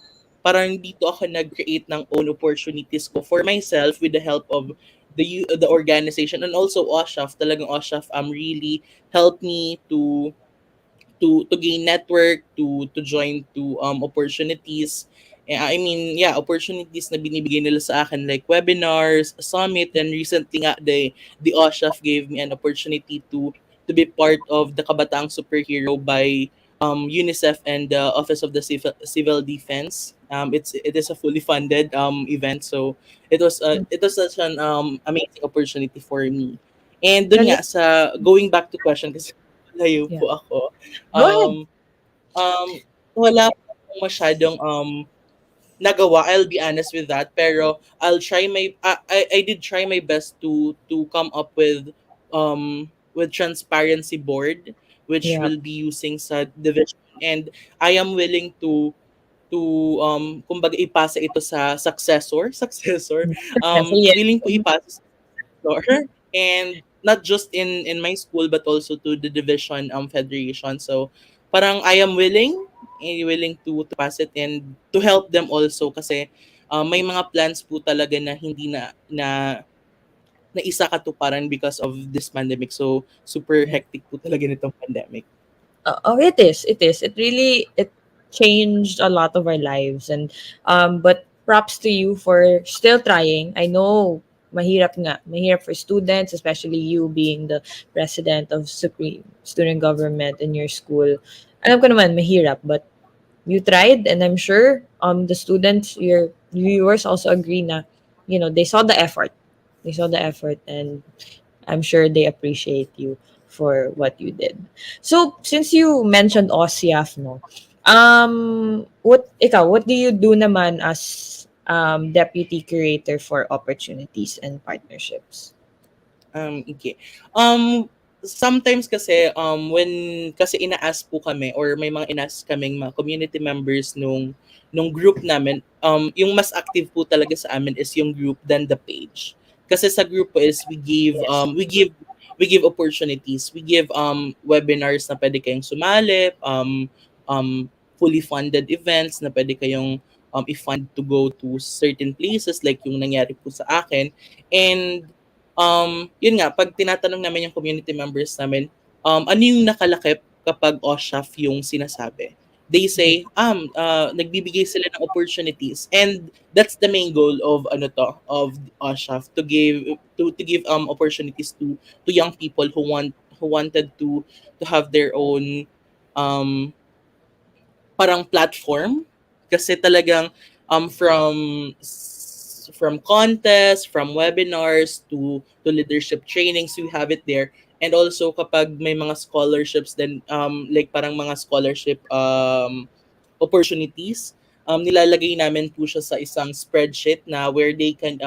nag-create ng own opportunities ko for myself with the help of the organization, and also OSHAF. Talagang OSHAF really helped me to gain network, to join to opportunities. I mean, yeah, opportunities na binibigay nila sa akin, like webinars, summit, and recently nga the OSHAF gave me an opportunity to be part of the Kabataang Superhero by UNICEF and the Office of the Civil Defense. It is a fully funded event, so it was such an amazing opportunity for me. And dun Galing. nga sa going back to question, kasi layo Yeah. po ako. Go ahead. Um, wala po akong masyadong nagawa, I'll be honest with that. Pero I did try my best to come up with transparency board, which Yeah. will be using sa division, and I am willing to kumbaga ipasa ito sa successor, Successful, yes. willing po ipasa store, and not just in my school but also to the division federation. So parang I am willing to pass it and to help them also, kasi may mga plans po talaga na hindi na isa katuparan because of this pandemic. So super hectic po talaga nitong pandemic. Oh, it is. It is. It changed a lot of our lives, and but props to you for still trying. I know mahirap nga. Mahirap for students, especially you being the president of Supreme Student Government in your school. Alam ko naman mahirap, but you tried, and I'm sure the students, your viewers also agree na, they saw the effort. They saw the effort, and I'm sure they appreciate you for what you did. So, since you mentioned OSIAF, no, what do you do naman as deputy curator for opportunities and partnerships? Okay. Sometimes kasi when kasi ina-ask po kami, or may mga ina-ask kaming mga community members nung group namin, yung mas active po talaga sa amin is yung group than the page. Kasi sa group po is Yes. we give opportunities. We give webinars na pwede kayong sumali, fully funded events na pwede kayong i-fund to go to certain places, like yung nangyari po sa akin. And yun nga, pag tinatanong namin yung community members namin, ano yung nakalakip kapag OSHAF yung sinasabi? They say, nagbibigay sila ng opportunities, and that's the main goal of of OSHAF, to give opportunities to young people who wanted to have their own um parang platform, kasi talagang from contests, from webinars to leadership trainings, we have it there. And also kapag may mga scholarships, then like parang mga scholarship opportunities, nilalagay namin po siya sa isang spreadsheet na where they can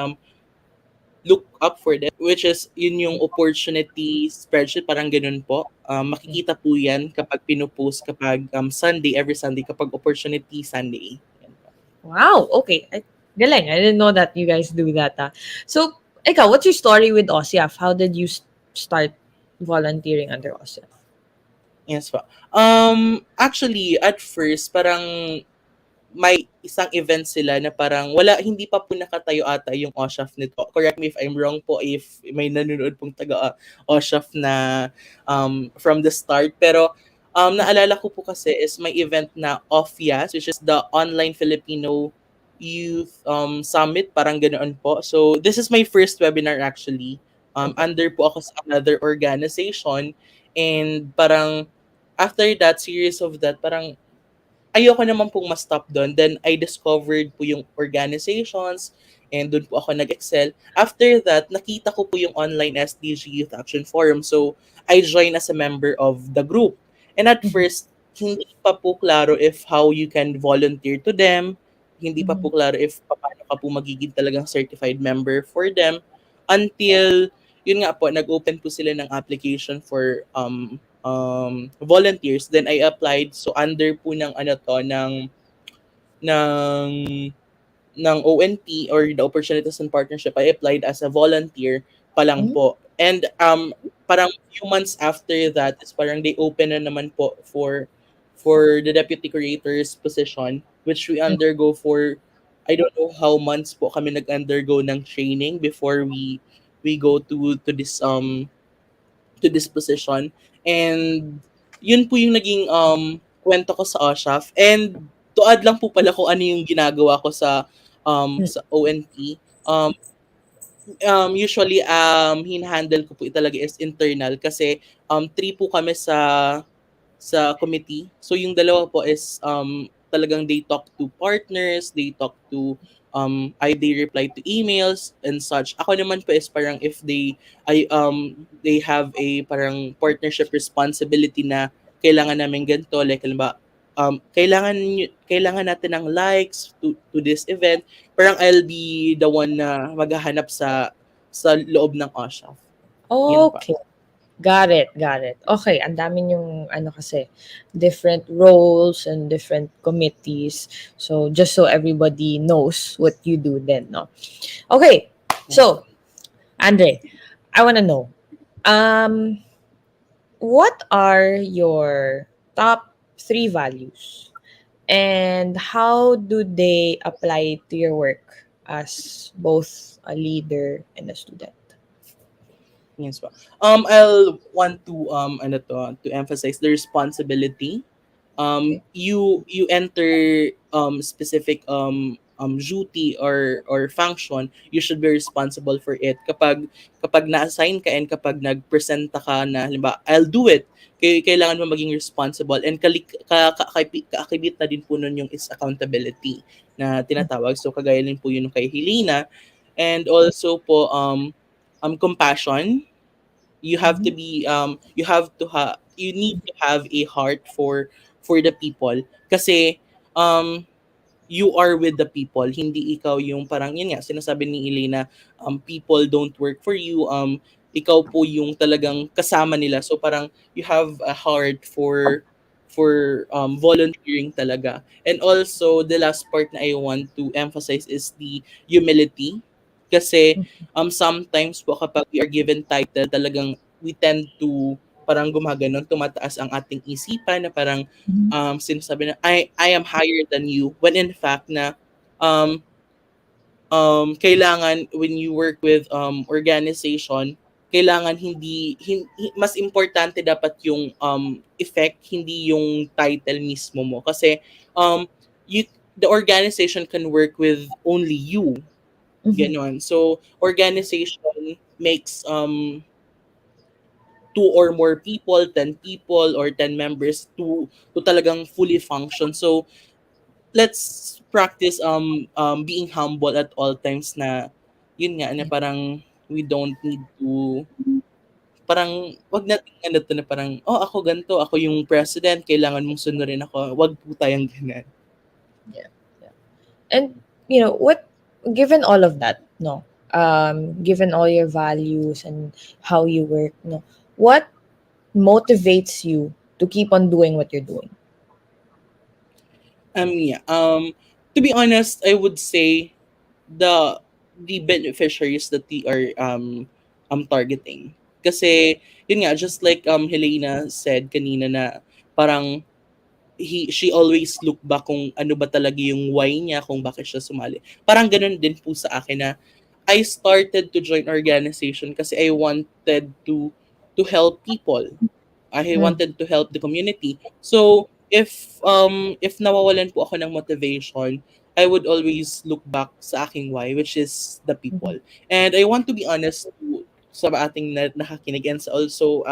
look up for them, which is yun yung opportunity spreadsheet, parang ganun po. Makikita po yan kapag pinupost kapag Sunday, every Sunday, kapag opportunity Sunday. Yan po. Wow. Okay. Galing. I didn't know that you guys do that. So, ikaw, what's your story with OSIAF? How did you start volunteering under OSIAF? Yes po. Actually, at first, parang may isang event sila na parang hindi pa po nakatayo ata yung OSHAF nito. Correct me if I'm wrong po, if may nanonood pong taga OSHAF na from the start. Pero naalala ko po kasi is may event na OFIAS, which is the Online Filipino Youth Summit, parang ganoon po. So this is my first webinar actually. Under po ako sa another organization, and parang after that, series of that, parang ayoko naman pong ma-stop doon. Then, I discovered po yung organizations, and doon po ako nag-excel. After that, nakita ko po yung online SDG Youth Action Forum. So, I joined as a member of the group. And at first, hindi pa po klaro if how you can volunteer to them. Hindi pa po klaro if paano ka po magiging talagang certified member for them. until yun nga po, nag-open po sila ng application for volunteers. Then I applied, so under po ng ano to, ng ng ONP or the Opportunities and Partnership, I applied as a volunteer pa lang Mhm. po. And parang few months after that is parang they open na naman po for the deputy creators position, which we undergo for I don't know how months po kami nag-undergo ng training before we go to this position. And yun po yung naging kwento ko sa OSHAF. And to add lang po pala kung ano yung ginagawa ko sa ONP. Usually hinahandle ko po talaga is internal kasi three po kami sa committee. So yung dalawa po is talagang they talk to partners, they talk to they reply to emails and such. Ako naman po is parang if they have a parang partnership responsibility na kailangan namin ganito, like halimbawa kailangan natin ng likes to this event, parang I'll be the one na maghahanap sa loob ng OSHA. Yun pa. Okay. Got it, got it. Okay, ang dami yung ano kasi, different roles and different committees. So, just so everybody knows what you do then, no? Okay, so, Andre, I want to know, what are your top 3 values? And how do they apply to your work as both a leader and a student? Yes po. I'll want to to emphasize the responsibility. You enter specific duty or function, you should be responsible for it. Kapag na-assign ka and kapag nagpresenta ka na halimbawa, I'll do it. Kailangan mo maging responsible and kaakibit na din po nun yung is accountability na tinatawag. So kagaya din po yun kay HELEINA. And also po compassion. You have to be you need to have a heart for the people kasi you are with the people, hindi ikaw yung parang yun nga sinasabi ni Elena, people don't work for you, ikaw po yung talagang kasama nila, so parang you have a heart for volunteering talaga. And also the last part na I want to emphasize is the humility kasi sometimes po kapag we are given title, talagang we tend to parang gumaganon, tumataas ang ating isipan na parang sinasabi na I am higher than you, when in fact na um, kailangan when you work with organization, kailangan mas importante dapat yung effect, hindi yung title mismo mo kasi you the organization can work with only you. Ganon. So, organization makes 2 or more people, 10 people, or 10 members to talagang fully function. So, let's practice being humble at all times na yun nga na parang we don't need to parang wag natin ano to na parang ako ganito, ako yung president, kailangan mong sunodin ako. Wag po tayong ganun. Yeah. And given all of that, no, given all your values and how you work, no, what motivates you to keep on doing what you're doing? Yeah. To be honest, I would say the the beneficiaries that we are targeting. Kasi yun nga, just like Helena said kanina na parang she always look back kung ano ba talaga yung why niya, kung bakit siya sumali. Parang ganun din po sa akin na I started to join organization kasi I wanted to help people. I wanted to help the community. So if nawawalan po ako ng motivation, I would always look back sa aking why, which is the people. And I want to be honest to sa ating nakakinig and also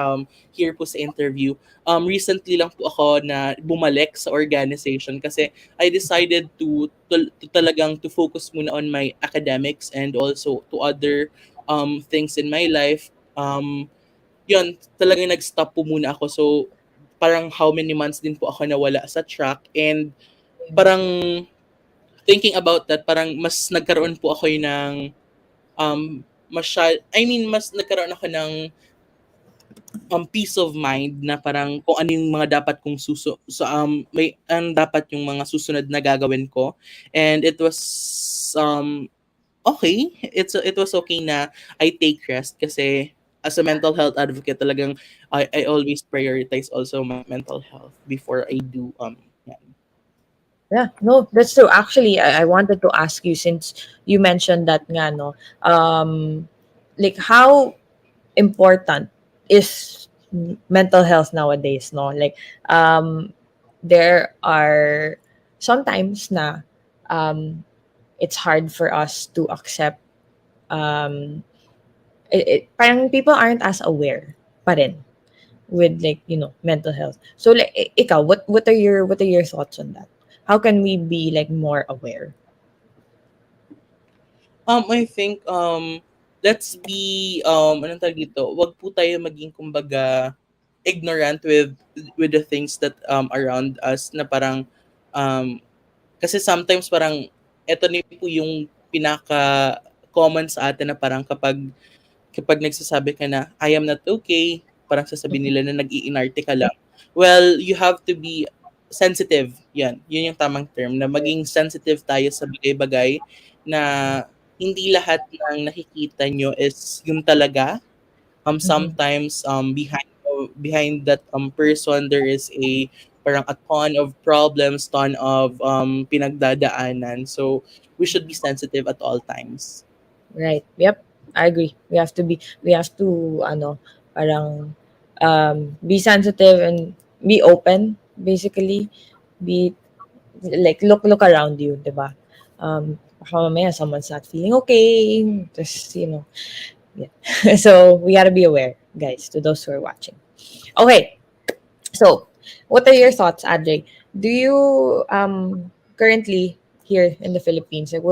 here po sa interview. Recently lang po ako na bumalik sa organization kasi I decided to talagang to focus muna on my academics and also to other things in my life. Yun, talagang nag-stop po muna ako. So, parang how many months din po ako nawala sa track and parang thinking about that, parang mas nagkaroon po ako ng mas nagkaroon ako ng peace of mind na parang kung ano yung mga dapat kong may ang dapat yung mga susunod na gagawin ko, and it was okay. It was okay na I take rest kasi as a mental health advocate talagang I always prioritize also my mental health before I do yan. Yeah, no, that's true. Actually, I wanted to ask you, since you mentioned that nga, no, like how important is mental health nowadays, no? Like, there are sometimes na it's hard for us to accept, parang people aren't as aware pa rin with, like, mental health. So like ikaw, what are your thoughts on that? How can we be like more aware? I think let's be anong tawag dito, wag po tayo maging kumbaga ignorant with the things that around us, na parang um kasi sometimes parang eto na po yung pinaka common sa atin, na parang kapag nagsasabi ka na I am not okay, parang sasabihin nila na nag-iinarte ka lang. Well, you have to be sensitive. Yun yung tamang term, na maging sensitive tayo sa bagay-bagay, na hindi lahat ng nakikita nyo is yung talaga. Sometimes behind that person there is parang a ton of problems, ton of pinagdadaanan. So we should be sensitive at all times. Right. Yep. I agree. We have to parang be sensitive and be open, basically. Be like, look around you, 'di ba? Baka mamaya someone's not feeling okay. Just, yeah. So we gotta be aware, guys, to those who are watching. Okay. So, what are your thoughts, Adre? Do you currently here in the Philippines, like,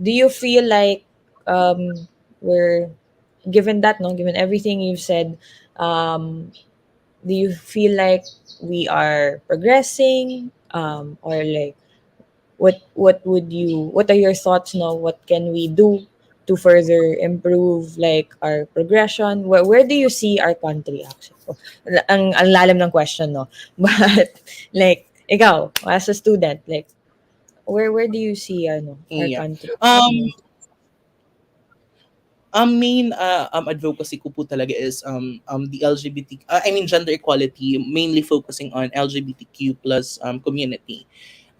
do you feel like we're given that, no, given everything you've said, do you feel like we are progressing, or like, what are your thoughts, no, what can we do to further improve like our progression? Where do you see our country actually? Ang lalim ng question, no. But like, ikaw as a student, like, where do you see our Yeah. country? Ang main advocacy ko po talaga is the gender equality, mainly focusing on LGBTQ plus community,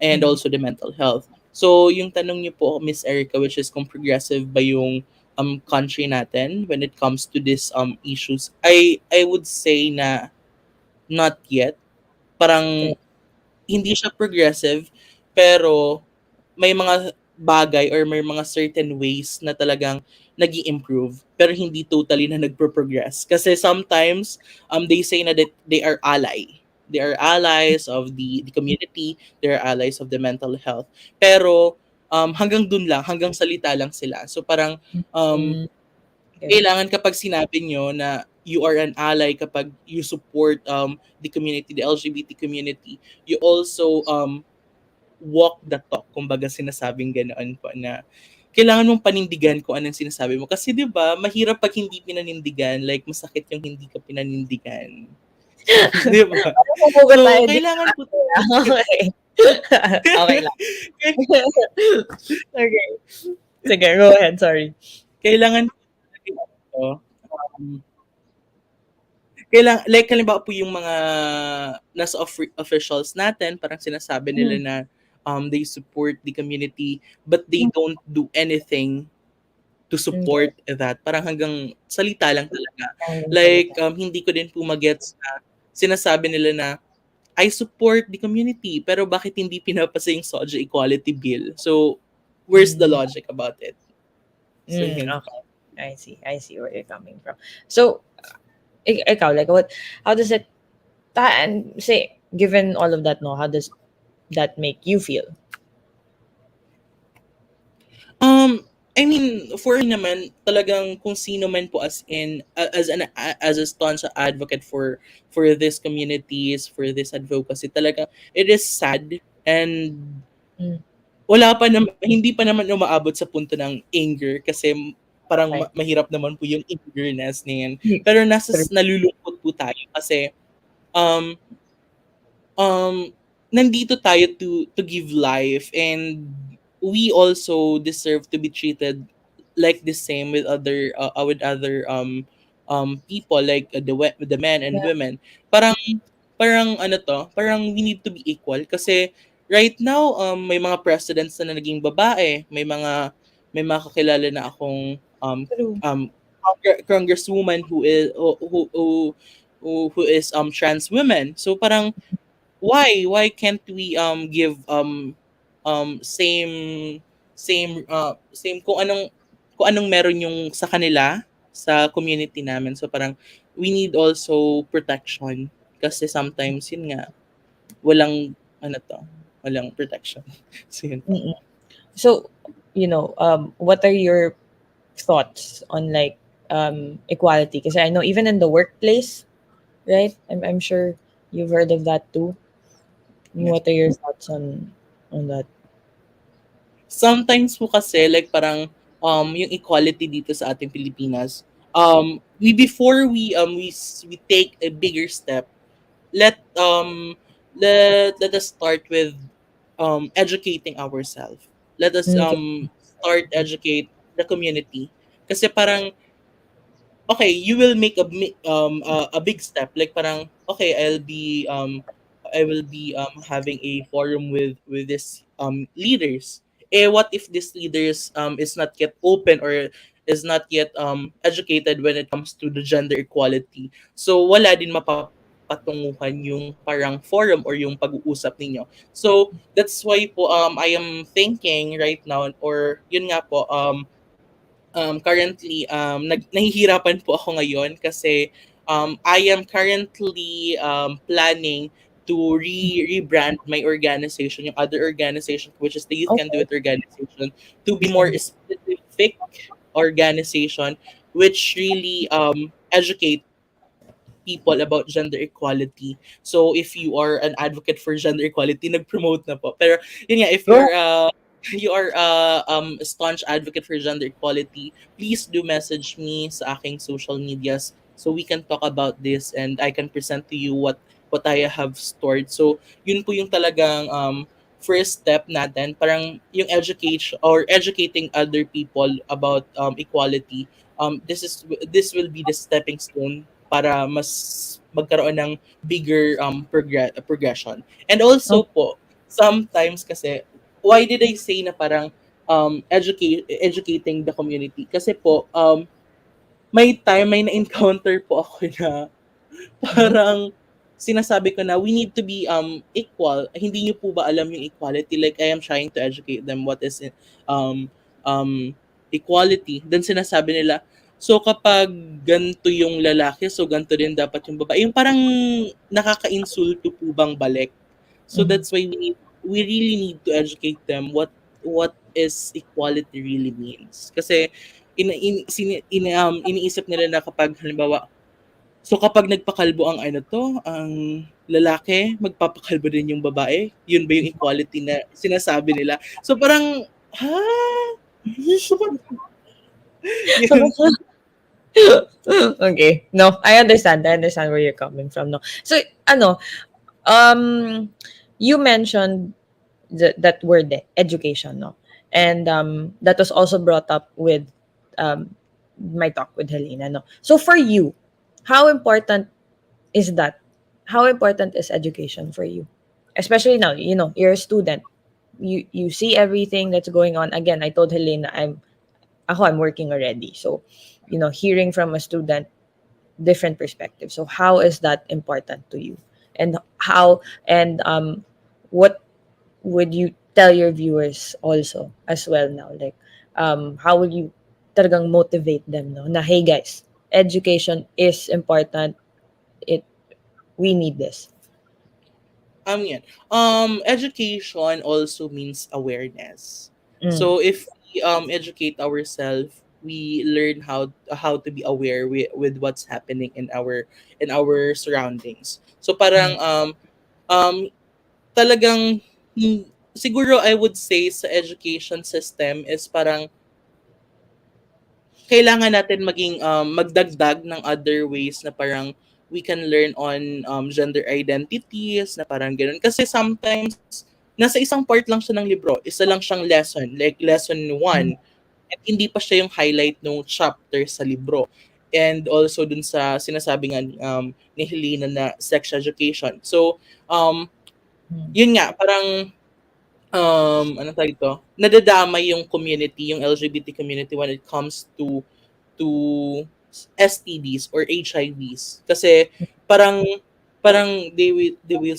and also the mental health. So yung tanong niyo po, Miss Erika, which is kung progressive ba yung country natin when it comes to this issues, I would say na not yet. Parang hindi siya progressive, pero may mga bagay or may mga certain ways na talagang nag-i-improve, pero hindi totally na nagpo-progress. Kasi sometimes they say na that they are allies of the community, they are allies of the mental health. Pero hanggang dun lang, hanggang salita lang sila. So parang kailangan kapag sinabi nyo na you are an ally, kapag you support the community, the LGBT community, you also walk the talk. Kumbaga sinasabing ganoon po, na kailangan mong panindigan kung anong sinasabi mo. Kasi 'di ba, mahirap pag hindi pinanindigan, like masakit yung hindi ka pinanindigan. 'Di ba? So, kailangan po Okay. Okay lang. Okay. Sige, go ahead. Sorry. Kailangan like halimbawa po yung mga nasa officials natin, parang sinasabi nila na they support the community but they don't do anything to support that. Parang hanggang salita lang talaga. Like hindi ko din po magets na sinasabi nila na I support the community, pero bakit hindi pinapasa yung SOGA equality bill? So where's the logic about it? So, yun. Okay. I see where you're coming from. So, ikaw, like, how does it, and say, given all of that, no, how does that make you feel? I mean, for me naman, talagang kung sino man po as a staunch advocate for these communities, for this advocacy, talagang it is sad, and hindi pa naman umaabot sa punto ng anger, kasi parang Right. mahirap naman po yung eagerness na yan. Hmm. Pero True. nalulungkot po tayo kasi um, um, nandito tayo to give life, and we also deserve to be treated like the same with other people, like the men and Yeah. women. Parang ano to, parang we need to be equal kasi right now may mga presidents na naging babae, may mga kakilala na akong True. congresswoman who is trans women. So parang why can't we give same kung anong meron yung sa kanila sa community namin. So parang we need also protection kasi sometimes yun nga walang ano to, walang protection. So yun po. Mm-mm. So, what are your thoughts on like equality? Because I know even in the workplace, right? I'm sure you've heard of that too. Yes. What are your thoughts on that? Sometimes po kasi like parang yung equality dito sa ating Pilipinas, we before we take a bigger step, let um let us start with educating ourselves. Let us Okay. start educate the community kasi parang okay, you will make a big step, like parang okay, I will be having a forum with this leaders. What if this leaders is not yet open or is not yet educated when it comes to the gender equality? So wala din mapapatunguhan yung parang forum or yung pag-uusap ninyo. So that's why po I am thinking right now, or yun nga po, currently nahihirapan po ako ngayon kasi I am currently planning to rebrand my organization, yung other organization, which is the Youth Can Do Okay. It organization, to be more specific organization which really educate people about gender equality. So if you are an advocate for gender equality, nag-promote na po. Pero yun nga, if Go. you are a staunch advocate for gender equality, please do message me sa aking social medias so we can talk about this and I can present to you what I have stored. So yun po yung talagang first step natin, parang yung education or educating other people about equality. This will be the stepping stone para mas magkaroon ng bigger progression. And also Okay. po, sometimes kasi, why did I say na parang educating the community? Kasi po, may na-encounter po ako na Mhm. parang sinasabi ko na we need to be equal. Hindi niyo po ba alam yung equality? Like I am trying to educate them what is um um equality. Then sinasabi nila, so kapag ganito yung lalaki, so ganito din dapat yung babae. Yung parang nakaka-insulto po bang balik. So Mhm. that's why we really need to educate them what is equality really means. Kasi iniisip nila na kapag halimbawa, so kapag nagpakalbo ang ano to, ang lalaki, magpapakalbo din yung babae? Yun ba yung equality na sinasabi nila? So parang, ha? So parang, yun. Okay. No, I understand. I understand where you're coming from. No. So, um, you mentioned that word education, no? And that was also brought up with um, my talk with Helena, no? So for you, how important is that? How important is education for you? Especially now, you're a student. You see everything that's going on. Again, I told Helena I'm working already. So, hearing from a student, different perspective. So how is that important to you? And what would you tell your viewers also as well now? Like, how will you talagang motivate them, no? Na, hey guys, education is important. It We need this. Yan. Education also means awareness. Mm. So if we educate ourselves, we learn how to be aware with what's happening in our surroundings. So parang um talagang siguro I would say sa education system is parang kailangan natin magdagdag ng other ways na parang we can learn on gender identities na parang ganun. Kasi sometimes, nasa isang part lang siya ng libro. Isa lang siyang lesson. Like lesson 1. At hindi pa siya yung highlight ng chapter sa libro. And also dun sa sinasabi nga ni Helena na sex education. So, yun nga, parang ano tawag ito? Nadadamay yung community, yung LGBT community when it comes to STDs or HIVs. Kasi parang they will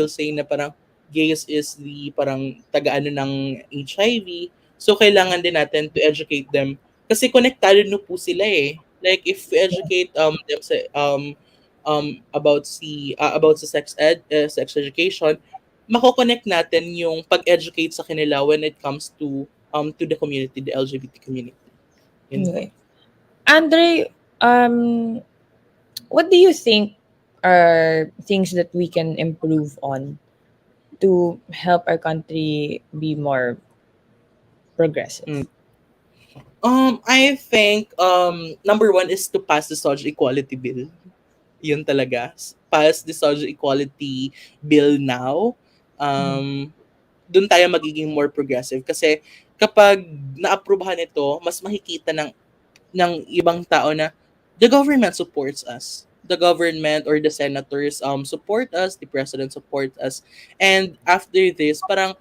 say na parang gays is the parang taga-ano ng HIV. So kailangan din natin to educate them kasi konektado no po sila eh. Like if we educate them sa about sa sex education, mako-connect natin yung pag-educate sa kanila when it comes to the community, the LGBT community. Yun po. Okay. Andre, what do you think are things that we can improve on to help our country be more progressive? I think number 1 is to pass the social equality bill. Yun talaga. Pass the social equality bill now. Doon tayo magiging more progressive kasi kapag na-aprobahan ito, mas makikita ng ibang tao na the government supports us. The government or the senators support us, the president support us. And after this, parang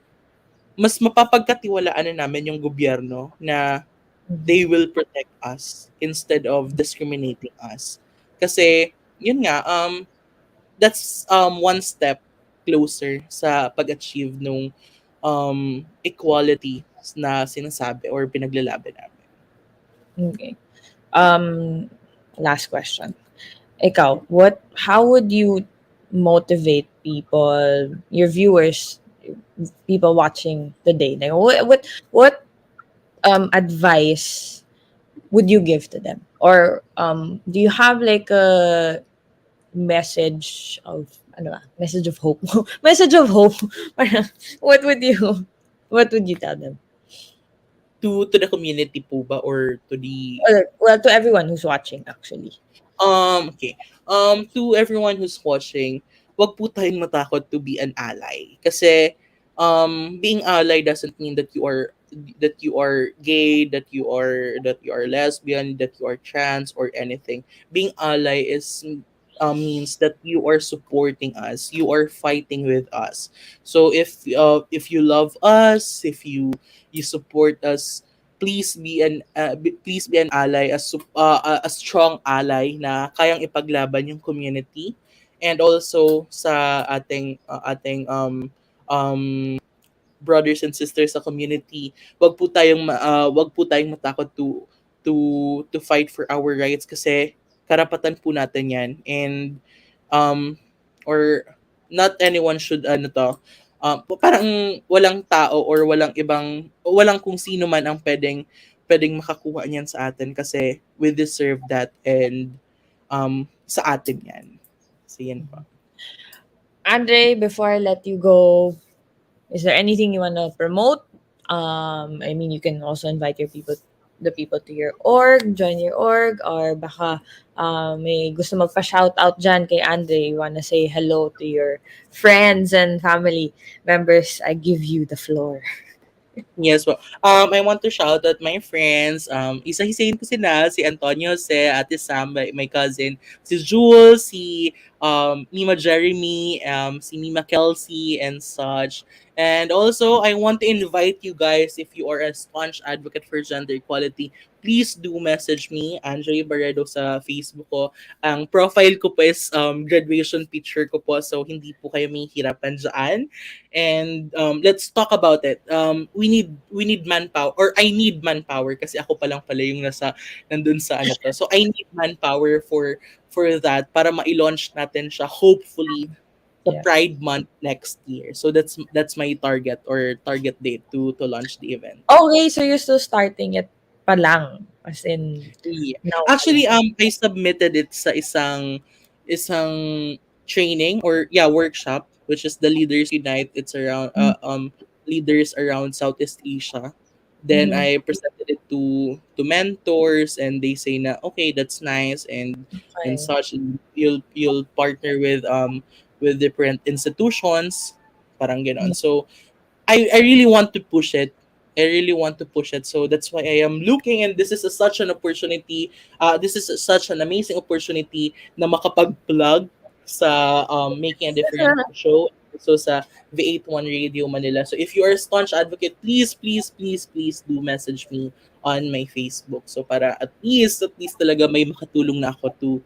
mas mapapagkatiwalaan na namin yung gobyerno na they will protect us instead of discriminating us. Kasi, yun nga, that's one step closer sa pag-achieve nung equality na sinasabi or pinaglalaban namin. Okay. Last question. Ikaw, how would you motivate people, your viewers, people watching today? Like, what advice would you give to them? Or do you have like a message of message of hope? Message of hope. what would you tell them? To the community po ba or to the Well, to everyone who's watching actually. Okay. To everyone who's watching, wag po tayong matakot to be an ally. Kasi being ally doesn't mean that you are gay, that you are lesbian, that you are trans or anything. Being ally means that you are supporting us, you are fighting with us. So if you love us, if you support us, please be an ally, a strong ally na kayang ipaglaban yung community, and also sa ating brothers and sisters sa community, wag po tayong matakot to fight for our rights kasi karapatan po natin 'yan. And or not anyone should parang walang tao or walang kung sino man ang pwedeng makakuha niyan sa atin kasi we deserve that, and sa atin 'yan. So yan po. Andre, before I let you go, is there anything you want to promote? I mean, you can also invite the people to your org, join your org, or baka may gusto magpa-shoutout dyan kay Andre. You wanna say hello to your friends and family members. I give you the floor. Yes po. I want to shout out my friends. Isa-isahin ko sila, si Antonio, si Ate Sam, my cousin, si Jules, si Mima Jeremy, si Mima Kelsey, and such. And also, I want to invite you guys, if you are a staunch advocate for gender equality, please do message me, ANDREI BARREDO, sa Facebook ko. Ang profile ko po is graduation picture ko po, so hindi po kayo mahihirapan dyan. And let's talk about it. We need manpower, or I need manpower kasi ako pa lang pala yung nandun sa ano to. So I need manpower for that para ma-launch natin siya hopefully sa Pride Month next year. So that's my target or target date to launch the event. Okay, so you're still starting it pa lang, as in now. Actually, I submitted it sa isang training or workshop, which is the Leaders Unite. It's around leaders around Southeast Asia. Then I presented it to mentors, and they say na okay, that's nice, and Okay. such. You'll partner with different institutions, parang ganon. So I really want to push it. I really want to push it. So that's why I am looking, and this is such an opportunity. This is such an amazing opportunity na makapag-plug sa Making a Difference show. So sa V81 Radio Manila. So if you are a staunch advocate, please, please, please, please do message me on my Facebook. So para at least talaga may makatulong na ako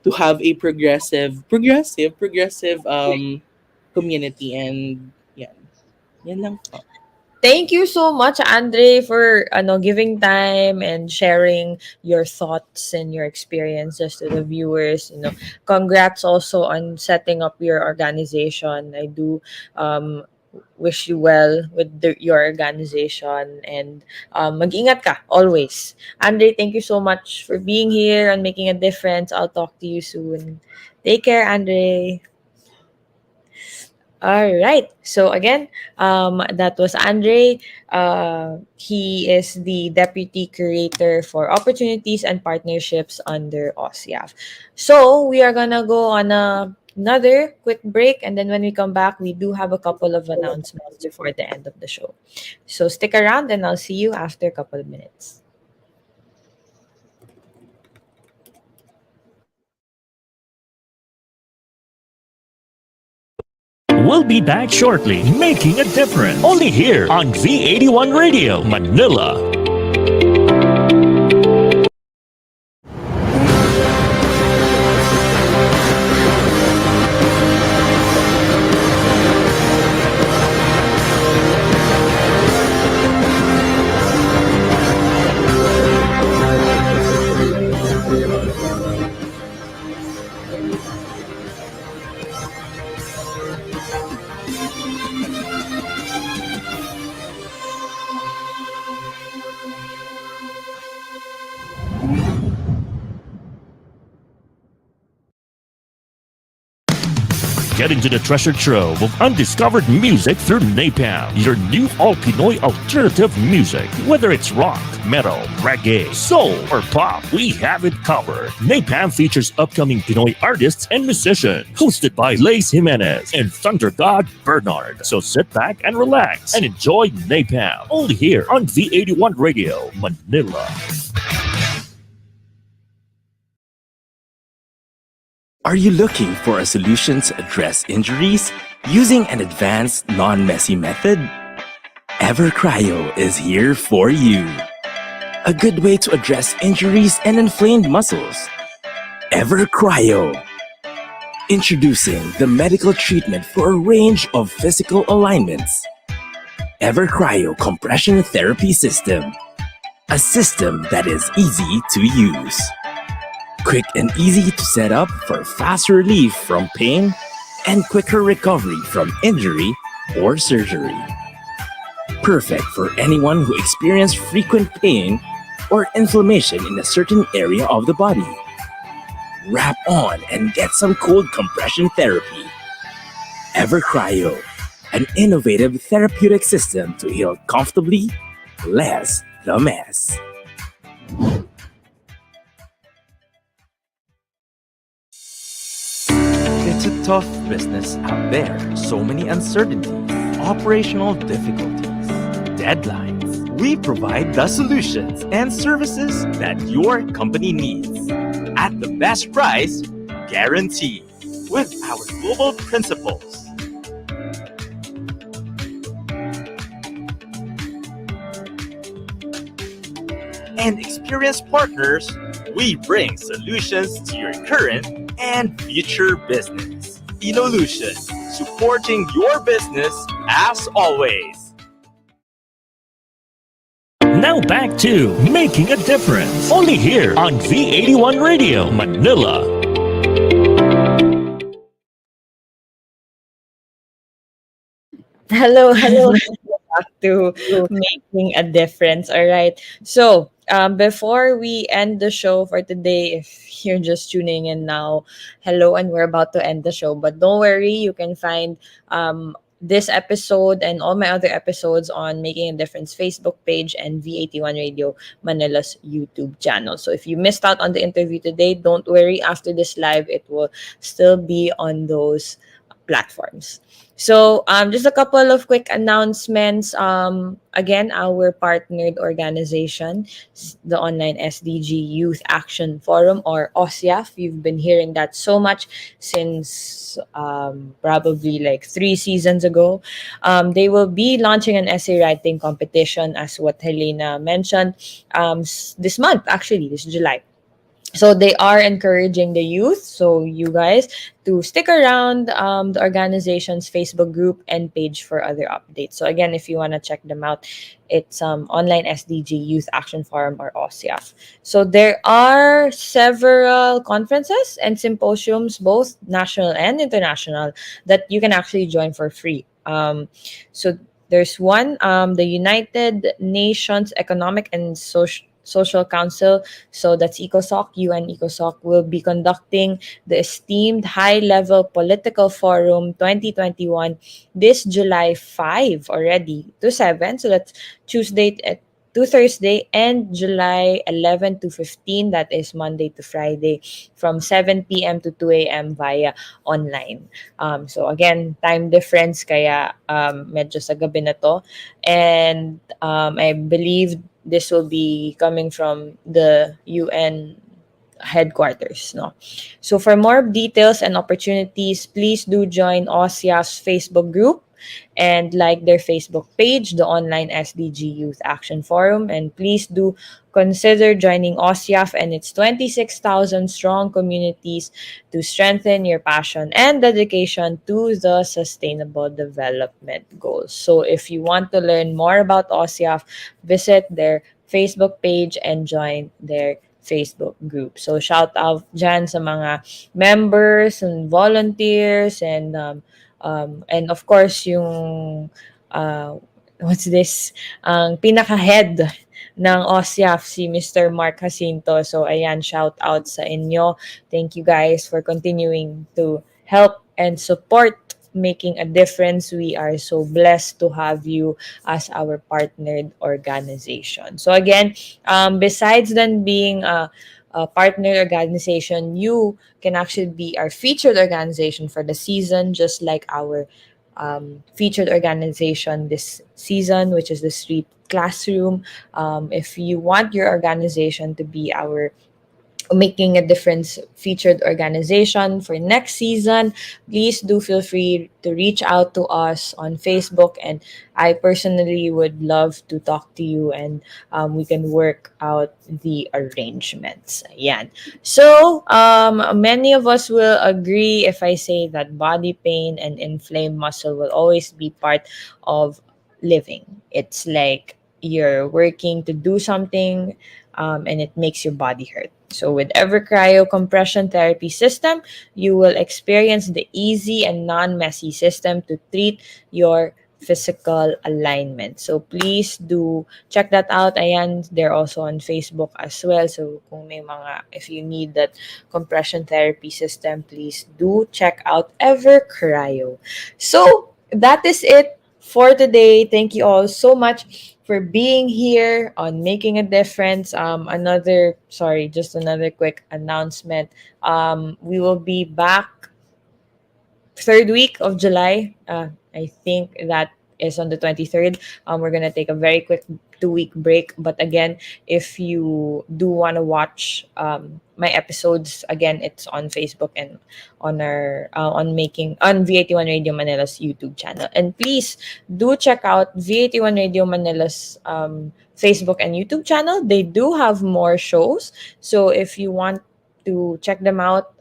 to have a progressive community, and yan. Yan lang po. Thank you so much, Andre, for giving time and sharing your thoughts and your experiences to the viewers. Congrats also on setting up your organization. I do wish you well with your organization, and mag-ingat ka always. Andre, thank you so much for being here and making a difference. I'll talk to you soon. Take care, Andre. All right. So again, that was Andre. He is the Deputy Curator for Opportunities and Partnerships under OSIAF. So we are gonna go on another quick break, and then when we come back, we do have a couple of announcements before the end of the show. So stick around, and I'll see you after a couple of minutes. We'll be back shortly, making a difference. Only here on V81 Radio, Manila. Get into the treasure trove of undiscovered music through Napalm, your new all-Pinoy alternative music. Whether it's rock, metal, reggae, soul, or pop, we have it covered. Napalm features upcoming Pinoy artists and musicians, hosted by Lace Jimenez and Thunder God Bernard. So sit back and relax and enjoy Napalm, only here on V81 Radio, Manila. Are you looking for a solution to address injuries using an advanced, non-messy method? EverCryo is here for you. A good way to address injuries and inflamed muscles. EverCryo. Introducing the medical treatment for a range of physical alignments. EverCryo Compression Therapy System. A system that is easy to use. Quick and easy to set up for fast relief from pain and quicker recovery from injury or surgery. Perfect for anyone who experiences frequent pain or inflammation in a certain area of the body. Wrap on and get some cold compression therapy. EverCryo, an innovative therapeutic system to heal comfortably, less the mess. It's a tough business out there. So many uncertainties, operational difficulties, deadlines. We provide the solutions and services that your company needs at the best price, guaranteed, with our global principles. And experienced partners, we bring solutions to your current and future business. Inolution, supporting your business as always. Now back to Making a Difference, only here on V81 Radio, Manila. Hello, back to Making a Difference. All right. So, before we end the show for today, if you're just tuning in now, hello, and we're about to end the show. But don't worry, you can find this episode and all my other episodes on Making a Difference Facebook page and V81 Radio Manila's YouTube channel. So if you missed out on the interview today, don't worry. After this live, it will still be on those platforms. So just a couple of quick announcements. Again, our partnered organization, the Online SDG Youth Action Forum, or OSYAF. You've been hearing that so much since probably like 3 seasons ago. They will be launching an essay writing competition, as what Helena mentioned, this month, actually, this July. So they are encouraging the youth, so you guys, to stick around the organization's Facebook group and page for other updates. So again, if you want to check them out, it's Online SDG Youth Action Forum, or OSYAF. So there are several conferences and symposiums, both national and international, that you can actually join for free. So there's one, the United Nations Economic and Social Council, so that's ECOSOC, UN ECOSOC, will be conducting the esteemed high-level political forum 2021 this July 5 already to 7. So that's Tuesday to Thursday, and July 11 to 15, that is Monday to Friday, from 7 p.m. to 2 a.m. via online. So again, time difference, kaya medyo sa gabi na to. And I believe this will be coming from the UN headquarters, no? So for more details and opportunities, please do join OSIA's Facebook group and like their Facebook page, the Online SDG Youth Action Forum. And please do consider joining OSIAF and its 26,000 strong communities to strengthen your passion and dedication to the sustainable development goals. So if you want to learn more about OSIAF, visit their Facebook page and join their Facebook group. So shout out dyan sa mga members and volunteers, and of course yung what's this, ang pinaka-head ng OSIAF, si Mr. Mark Jacinto. So ayan, shout out sa inyo. Thank you guys for continuing to help and support Making a Difference. We are so blessed to have you as our partnered organization. So again, besides then being a partner organization, you can actually be our featured organization for the season, just like our featured organization this season, which is the Street Classroom. If you want your organization to be our Making a Difference featured organization for next season, please do feel free to reach out to us on Facebook, and I personally would love to talk to you, and we can work out the arrangements. Yan. So many of us will agree if I say that body pain and inflamed muscle will always be part of living. It's like you're working to do something, and it makes your body hurt. So with Ever Cryo Compression Therapy System, you will experience the easy and non-messy system to treat your physical alignment. So please do check that out. Ayan, they're also on Facebook as well. So kung may if you need that compression therapy system, please do check out Ever Cryo. So that is it for today. Thank you all so much for being here on Making a Difference. Just another quick announcement. We will be back third week of July. I think that is on the 23rd. We're gonna take a very quick 2-week break. But again, if you do want to watch my episodes, again, it's on Facebook and on our on V81 Radio Manila's YouTube channel. And please do check out V81 Radio Manila's Facebook and YouTube channel. They do have more shows. So if you want to check them out,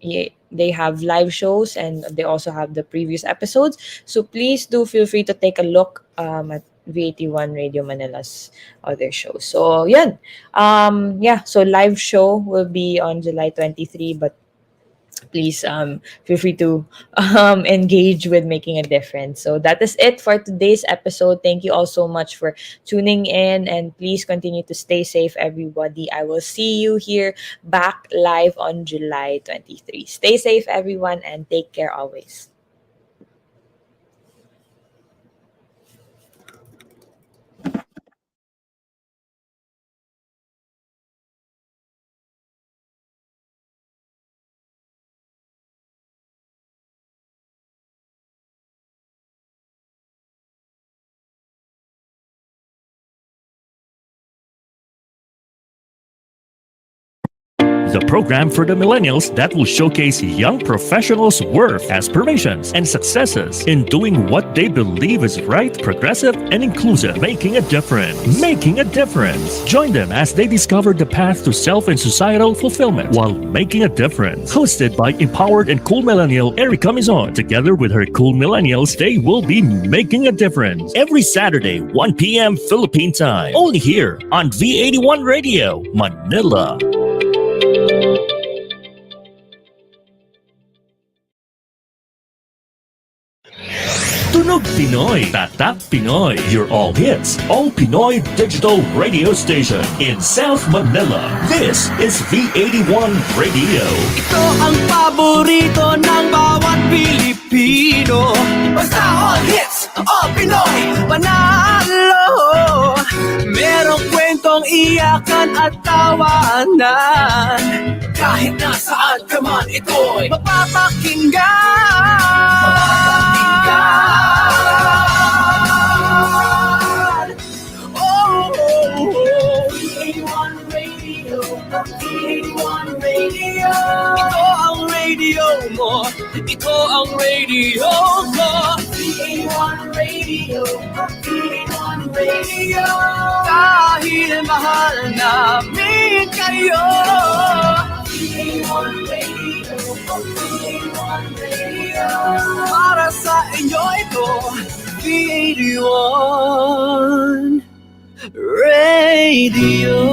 they have live shows and they also have the previous episodes. So please do feel free to take a look at V81 Radio Manila's other shows. So yan. So live show will be on July 23, but please feel free to engage with Making a Difference. So that is it for today's episode. Thank you all so much for tuning in, and please continue to stay safe, everybody. I will see you here back live on July 23. Stay safe, everyone, and take care always. the program for the millennials that will showcase young professionals' worth, aspirations, and successes in doing what they believe is right, progressive, and inclusive, making a difference. Making a difference. Join them as they discover the path to self and societal fulfillment while making a difference. Hosted by empowered and cool millennial Erika Mison. Together with her cool millennials, they will be making a difference. Every Saturday, 1 p.m. Philippine time. Only here on V81 Radio, Manila. Tunog Pinoy, Tatak Pinoy, your all hits, all Pinoy digital radio station in South Manila. This is V81 Radio. Ito ang paborito ng bawat Pilipino. Basta all hits, all Pinoy, panalo. Merong kwentong iyakan at tawanan. Kahit nasaan ka man, ito'y mapapakinggan. Ito ang radio mo. Ito ang radio ko. V81 Radio. V81 Radio. Dahil mahal namin kayo. V81 Radio. V81 Radio. Para sa inyo ito. V81 Radio.